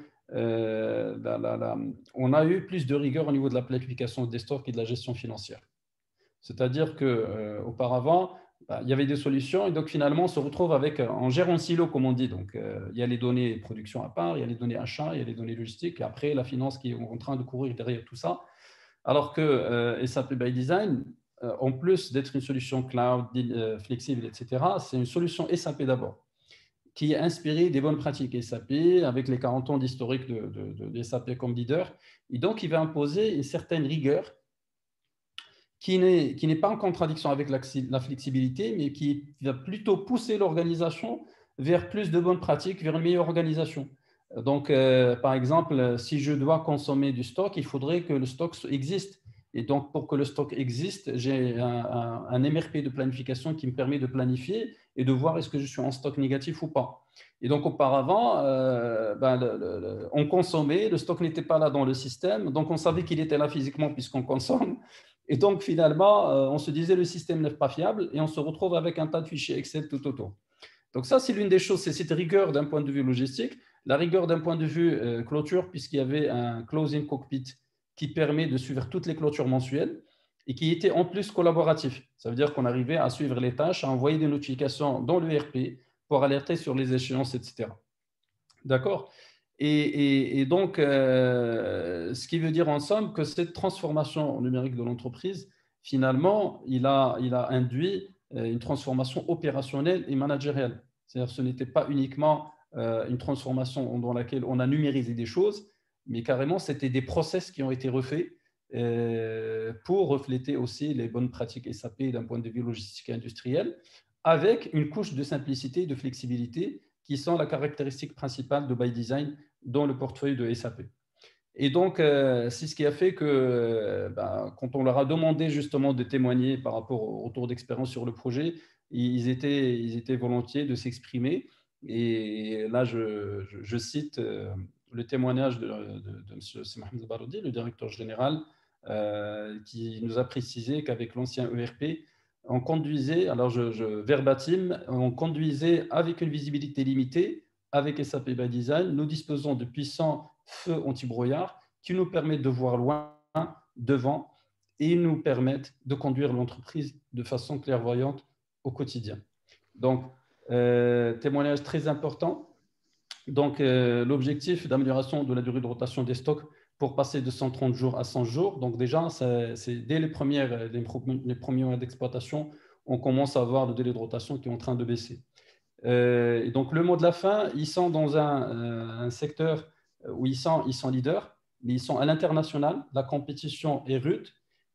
on a eu plus de rigueur au niveau de la planification des stocks et de la gestion financière. C'est-à-dire qu'auparavant, il y avait des solutions et donc finalement, on se retrouve en gère en silo, comme on dit. Donc, il y a les données production à part, il y a les données achats, il y a les données logistiques et après, la finance qui est en train de courir derrière tout ça. Alors que SAP by Design, en plus d'être une solution cloud, flexible, etc., c'est une solution SAP d'abord, qui est inspirée des bonnes pratiques SAP avec les 40 ans d'historique de SAP comme leader. Et donc, il va imposer une certaine rigueur qui n'est pas en contradiction avec la flexibilité, mais qui va plutôt pousser l'organisation vers plus de bonnes pratiques, vers une meilleure organisation. Donc, par exemple, si je dois consommer du stock, il faudrait que le stock existe. Et donc, pour que le stock existe, j'ai un MRP de planification qui me permet de planifier et de voir est-ce que je suis en stock négatif ou pas. Et donc, auparavant, on consommait, le stock n'était pas là dans le système, donc on savait qu'il était là physiquement puisqu'on consomme. Et donc, finalement, on se disait le système n'est pas fiable et on se retrouve avec un tas de fichiers Excel tout autour. Donc, ça, c'est l'une des choses, c'est cette rigueur d'un point de vue logistique, la rigueur d'un point de vue clôture, puisqu'il y avait un closing cockpit qui permet de suivre toutes les clôtures mensuelles et qui était en plus collaboratif. Ça veut dire qu'on arrivait à suivre les tâches, à envoyer des notifications dans l'ERP pour alerter sur les échéances, etc. D'accord ? Et donc, ce qui veut dire en somme que cette transformation numérique de l'entreprise, finalement, il a induit une transformation opérationnelle et managériale. C'est-à-dire que ce n'était pas uniquement une transformation dans laquelle on a numérisé des choses, mais carrément, c'était des process qui ont été refaits pour refléter aussi les bonnes pratiques SAP d'un point de vue logistique et industriel, avec une couche de simplicité et de flexibilité qui sont la caractéristique principale de By Design dans le portefeuille de SAP. Et donc, c'est ce qui a fait que quand on leur a demandé justement de témoigner par rapport au retour d'expérience sur le projet, ils étaient volontiers de s'exprimer. Et là, je cite le témoignage de M. Mohamed Baroudi, le directeur général, qui nous a précisé qu'avec l'ancien ERP, on conduisait, alors verbatim, on conduisait avec une visibilité limitée, avec SAP by Design, nous disposons de puissants feux anti-brouillard qui nous permettent de voir loin, devant, et nous permettent de conduire l'entreprise de façon clairvoyante au quotidien. Donc, témoignage très important. Donc, l'objectif d'amélioration de la durée de rotation des stocks pour passer de 130 jours à 100 jours. Donc déjà, c'est dès les premiers mois d'exploitation, on commence à voir le délai de rotation qui est en train de baisser. Et donc, le mot de la fin, ils sont dans un secteur où ils sont leaders, mais ils sont à l'international. La compétition est rude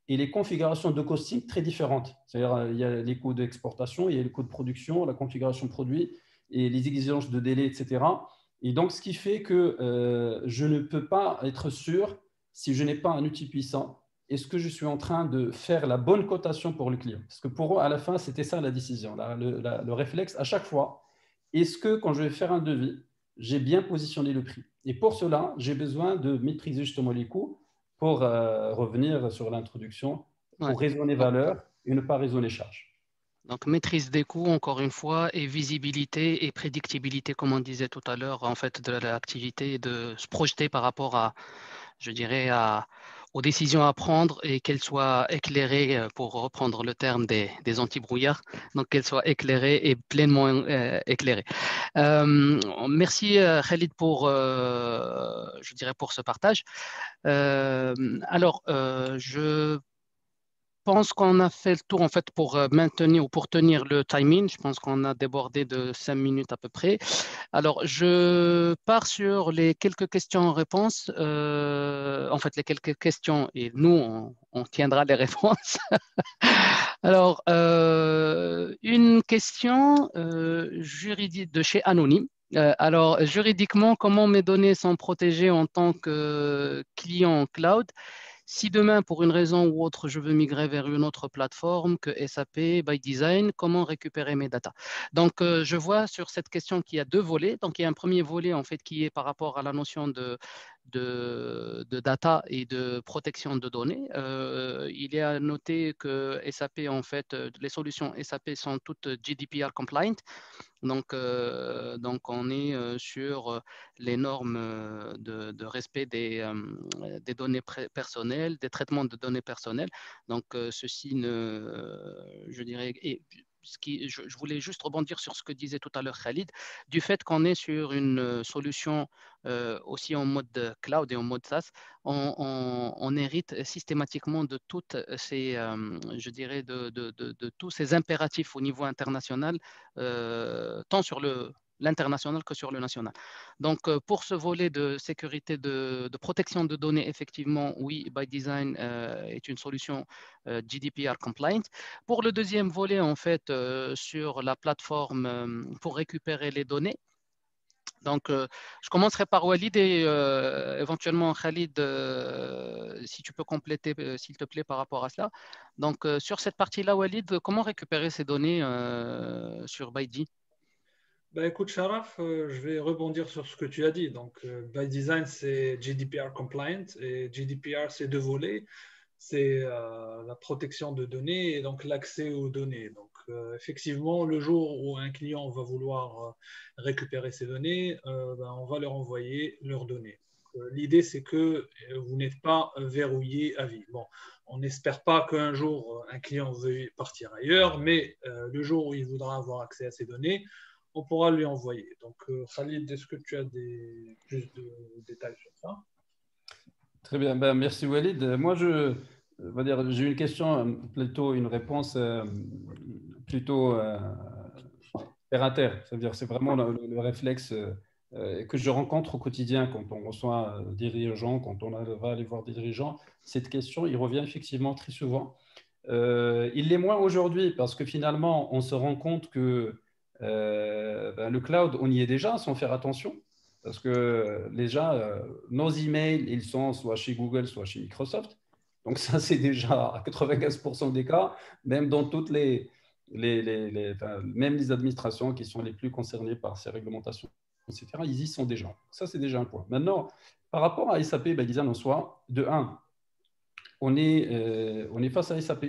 et les configurations de costing très différentes. C'est-à-dire, il y a les coûts d'exportation, il y a les coûts de production, la configuration produit et les exigences de délai, etc. Et donc, ce qui fait que je ne peux pas être sûr, si je n'ai pas un outil puissant, est-ce que je suis en train de faire la bonne cotation pour le client? Parce que pour eux, à la fin, c'était ça la décision, le réflexe à chaque fois. Est-ce que quand je vais faire un devis, j'ai bien positionné le prix? Et pour cela, j'ai besoin de maîtriser justement les coûts pour revenir sur l'introduction, pour raisonner valeur et ne pas raisonner charge. Donc, maîtrise des coûts, encore une fois, et visibilité et prédictibilité, comme on disait tout à l'heure, en fait, de l'activité, et de se projeter par rapport à, je dirais, aux décisions à prendre et qu'elles soient éclairées, pour reprendre le terme des anti-brouillards, donc qu'elles soient éclairées et pleinement éclairées. Merci Khalid je dirais pour ce partage. Je pense qu'on a fait le tour en fait pour maintenir ou pour tenir le timing. Je pense qu'on a débordé de 5 minutes à peu près. Alors, je pars sur les quelques questions-réponses. En fait, les quelques questions et nous, on tiendra les réponses. Alors, une question juridique de chez Anonyme. Alors, juridiquement, comment mes données sont protégées en tant que client cloud? Si demain, pour une raison ou autre, je veux migrer vers une autre plateforme que SAP by Design, comment récupérer mes data? Donc, je vois sur cette question qu'il y a deux volets. Donc, il y a un premier volet en fait qui est par rapport à la notion de data et de protection de données. Il est à noter que SAP, en fait, les solutions SAP sont toutes GDPR compliant. Donc on est sur les normes de respect des données personnelles, des traitements de données personnelles. Donc, ceci je dirais, je voulais juste rebondir sur ce que disait tout à l'heure Khalid, du fait qu'on est sur une solution aussi en mode cloud et en mode SaaS, on hérite systématiquement de toutes ces, je dirais, de tous ces impératifs au niveau international, tant sur l'international que sur le national. Donc, pour ce volet de sécurité, de protection de données, effectivement, oui, by Design est une solution GDPR compliant. Pour le deuxième volet, en fait, sur la plateforme pour récupérer les données, donc, je commencerai par Walid et éventuellement Khalid, si tu peux compléter, s'il te plaît, par rapport à cela. Donc, sur cette partie-là, Walid, comment récupérer ces données sur ByD? Ben, écoute, Sharaf, je vais rebondir sur ce que tu as dit. Donc, by design, c'est GDPR compliant et GDPR, c'est deux volets. C'est la protection de données et donc l'accès aux données. Donc, effectivement, le jour où un client va vouloir récupérer ces données, ben, on va leur envoyer leurs données. L'idée, c'est que vous n'êtes pas verrouillé à vie. Bon, on n'espère pas qu'un jour, un client veuille partir ailleurs, mais le jour où il voudra avoir accès à ces données, on pourra lui envoyer. Donc, Khalid, est-ce que tu as plus de détails sur ça? Très bien, ben, merci Walid. Moi, j'ai une question, plutôt une réponse plutôt terre à terre. C'est-à-dire, c'est vraiment le réflexe que je rencontre au quotidien quand on reçoit des dirigeants, quand on va aller voir des dirigeants. Cette question, il revient effectivement très souvent. Il l'est moins aujourd'hui parce que finalement, on se rend compte que ben, le cloud, on y est déjà sans faire attention. Parce que déjà, nos emails, ils sont soit chez Google, soit chez Microsoft. Donc ça, c'est déjà à 95% des cas, même dans toutes enfin, même les administrations qui sont les plus concernées par ces réglementations, etc., ils y sont déjà. Ça, c'est déjà un point. Maintenant, par rapport à SAP, ben, Design en soi, de 1, on est face à SAP.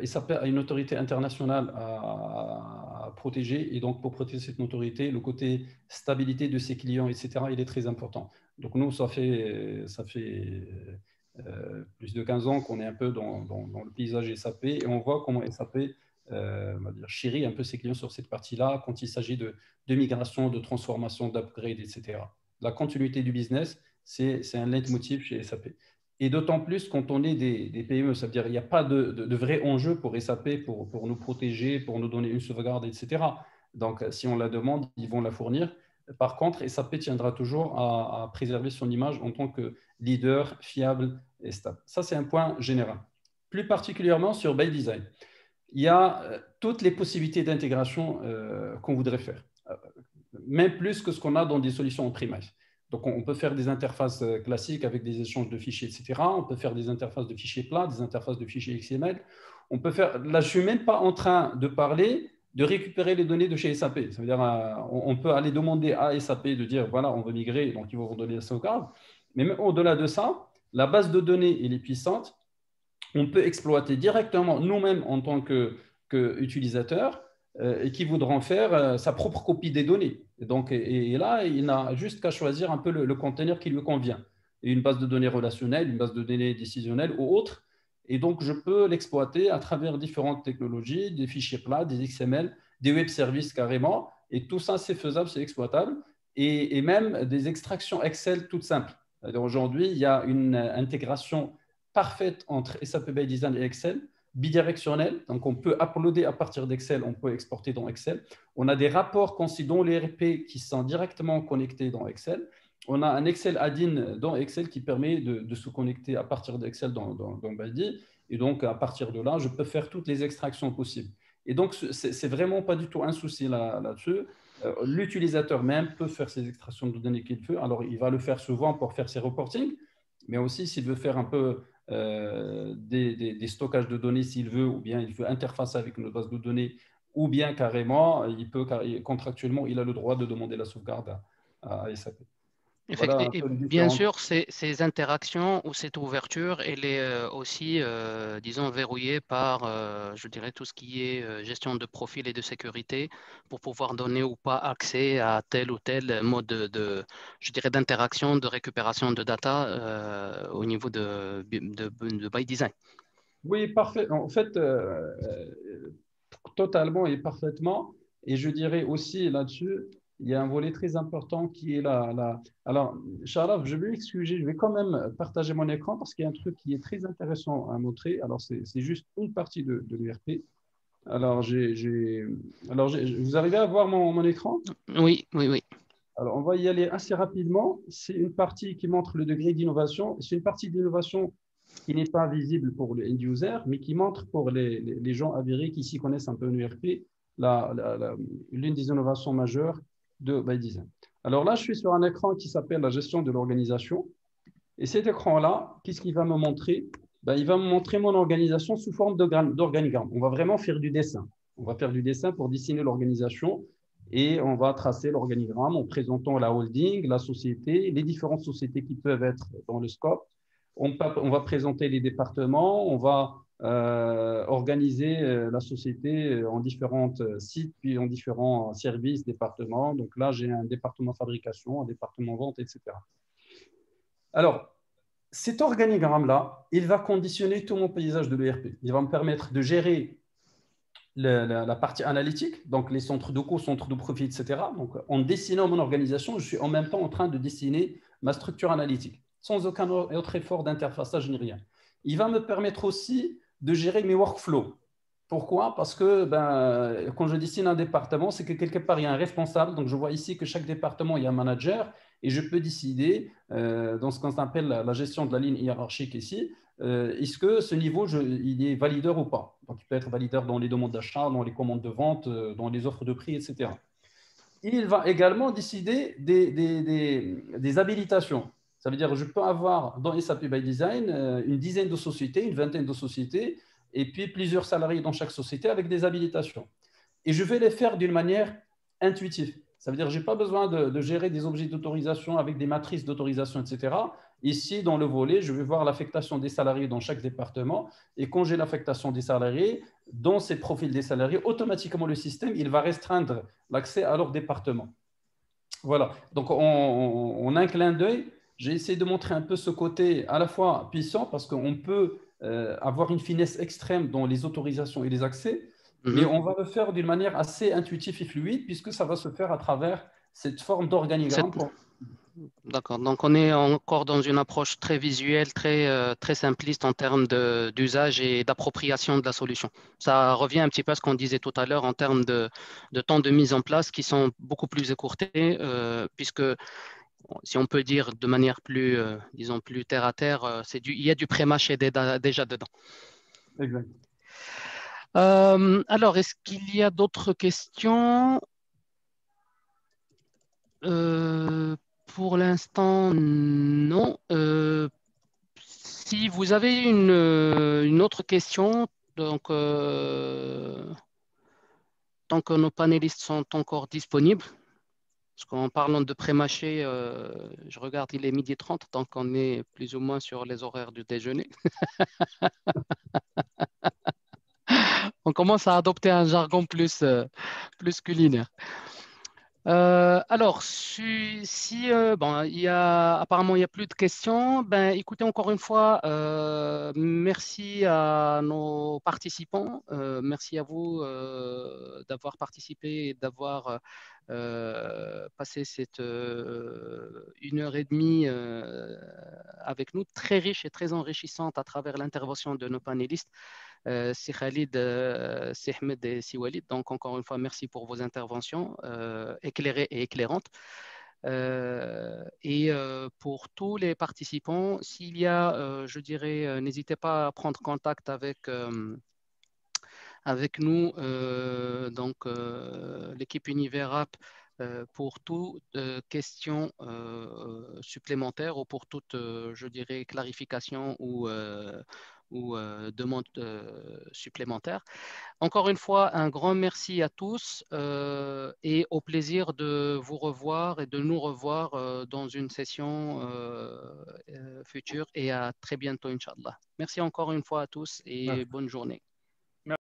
SAP a une autorité internationale à protéger, et donc pour protéger cette autorité, le côté stabilité de ses clients, etc., il est très important. Donc nous, ça fait plus de 15 ans qu'on est un peu dans le paysage SAP, et on voit comment SAP on va dire, chérit un peu ses clients sur cette partie-là quand il s'agit de migration, de transformation, d'upgrade, etc. La continuité du business, c'est un leitmotiv chez SAP. Et d'autant plus quand on est des PME, ça veut dire qu'il n'y a pas de vrai enjeu pour SAP, pour nous protéger, pour nous donner une sauvegarde, etc. Donc, si on la demande, ils vont la fournir. Par contre, SAP tiendra toujours à préserver son image en tant que leader fiable et stable. Ça, c'est un point général. Plus particulièrement sur by design, il y a toutes les possibilités d'intégration qu'on voudrait faire, même plus que ce qu'on a dans des solutions en premise. Donc, on peut faire des interfaces classiques avec des échanges de fichiers, etc. On peut faire des interfaces de fichiers plats, des interfaces de fichiers XML. On peut faire… Là, je ne suis même pas en train de parler de récupérer les données de chez SAP. Ça veut dire on peut aller demander à SAP de dire, voilà, on veut migrer, donc ils vont vous donner la sauvegarde. Mais même au-delà de ça, la base de données, elle est puissante. On peut exploiter directement nous-mêmes en tant que que utilisateurs et qui voudront faire sa propre copie des données. Donc, et là, il n'a juste qu'à choisir un peu le conteneur qui lui convient. Et une base de données relationnelle, une base de données décisionnelle ou autre. Et donc, je peux l'exploiter à travers différentes technologies, des fichiers plats, des XML, des web services carrément. Et tout ça, c'est faisable, c'est exploitable. Et même des extractions Excel toutes simples. Aujourd'hui, il y a une intégration parfaite entre SAP ByDesign et Excel, bidirectionnelle. Donc, on peut uploader à partir d'Excel, on peut exporter dans Excel. On a des rapports conçus dans l'ERP qui sont directement connectés dans Excel. On a un Excel add-in dans Excel qui permet de se connecter à partir d'Excel dans ByD. Et donc, à partir de là, je peux faire toutes les extractions possibles. Et donc, c'est vraiment pas du tout un souci là-dessus. L'utilisateur même peut faire ses extractions de données qu'il veut. Alors, il va le faire souvent pour faire ses reportings, mais aussi s'il veut faire un peu des stockages de données s'il veut, ou bien il veut interfacer avec une base de données, ou bien carrément, contractuellement, il a le droit de demander la sauvegarde à SAP. Voilà Et bien sûr, ces interactions ou cette ouverture, elle est aussi, disons, verrouillée par, je dirais, tout ce qui est gestion de profil et de sécurité pour pouvoir donner ou pas accès à tel ou tel mode je dirais, d'interaction, de récupération de data au niveau de ByDesign. Oui, parfait. En fait, totalement et parfaitement. Et je dirais aussi là-dessus, il y a un volet très important qui est là. Alors, Sharaf, je vais m'excuser, je vais quand même partager mon écran parce qu'il y a un truc qui est très intéressant à montrer. Alors, c'est juste une partie de l'URP. Alors, vous arrivez à voir mon écran? Oui, oui, oui. Alors, on va y aller assez rapidement. C'est une partie qui montre le degré d'innovation. C'est une partie d'innovation qui n'est pas visible pour le end user, mais qui montre pour les gens avisés qui s'y connaissent un peu en URP, l'une des innovations majeures de ByDesign. Alors là, je suis sur un écran qui s'appelle la gestion de l'organisation. Et cet écran-là, qu'est-ce qu'il va me montrer? Il va me montrer mon organisation sous forme d'organigramme. On va vraiment faire du dessin. On va faire du dessin pour dessiner l'organisation et on va tracer l'organigramme en présentant la holding, la société, les différentes sociétés qui peuvent être dans le scope. On va présenter les départements, on va organiser la société en différents sites, puis en différents services, départements. Donc là, j'ai un département fabrication, un département vente, etc. Alors, cet organigramme-là, il va conditionner tout mon paysage de l'ERP. Il va me permettre de gérer la partie analytique, donc les centres de coûts, centres de profit, etc. Donc, en dessinant mon organisation, je suis en même temps en train de dessiner ma structure analytique, sans aucun autre effort d'interfaçage ni rien. Il va me permettre aussi de gérer mes workflows. Pourquoi? Parce que quand je dessine un département, c'est que quelque part, il y a un responsable. Donc, je vois ici que chaque département, il y a un manager et je peux décider, dans ce qu'on appelle la gestion de la ligne hiérarchique ici, est-ce que ce niveau, il est valideur ou pas? Donc, il peut être valideur dans les demandes d'achat, dans les commandes de vente, dans les offres de prix, etc. Il va également décider des habilitations. Ça veut dire que je peux avoir dans SAP ByDesign une dizaine de sociétés, une vingtaine de sociétés, et puis plusieurs salariés dans chaque société avec des habilitations. Et je vais les faire d'une manière intuitive. Ça veut dire que je n'ai pas besoin de gérer des objets d'autorisation avec des matrices d'autorisation, etc. Ici, dans le volet, je vais voir l'affectation des salariés dans chaque département. Et quand j'ai l'affectation des salariés, dans ces profils des salariés, automatiquement, le système, il va restreindre l'accès à leur département. Voilà. Donc, en un clin d'œil, j'ai essayé de montrer un peu ce côté à la fois puissant parce qu'on peut avoir une finesse extrême dans les autorisations et les accès, mais on va le faire d'une manière assez intuitive et fluide puisque ça va se faire à travers cette forme d'organigramme. D'accord. Donc, on est encore dans une approche très visuelle, très simpliste en termes d'usage et d'appropriation de la solution. Ça revient un petit peu à ce qu'on disait tout à l'heure en termes de temps de mise en place qui sont beaucoup plus écourtés puisque, si on peut dire de manière plus, disons, plus terre à terre, il y a du pré-mâché déjà dedans. Exact. Alors, est-ce qu'il y a d'autres questions? Pour l'instant, non. Si vous avez une autre question, donc, tant que nos panélistes sont encore disponibles, parce qu'en parlant de pré-mâché, je regarde, il est 12h30, donc on est plus ou moins sur les horaires du déjeuner. On commence à adopter un jargon plus culinaire. Alors, bon, apparemment il y a plus de questions. Ben, écoutez, encore une fois, merci à nos participants. Merci à vous d'avoir participé et d'avoir passé cette 1 heure et demie avec nous, très riche et très enrichissante à travers l'intervention de nos panélistes. Si Khalid, Si Ahmed et Si Walid. Donc, encore une fois, merci pour vos interventions éclairées et éclairantes. Pour tous les participants, s'il y a, je dirais, n'hésitez pas à prendre contact avec nous, donc l'équipe Univerapp, pour toute question supplémentaire ou pour toute, je dirais, clarification ou demande supplémentaire. Encore une fois, un grand merci à tous et au plaisir de vous revoir et de nous revoir dans une session future et à très bientôt, Inch'Allah. Merci encore une fois à tous et bonne journée.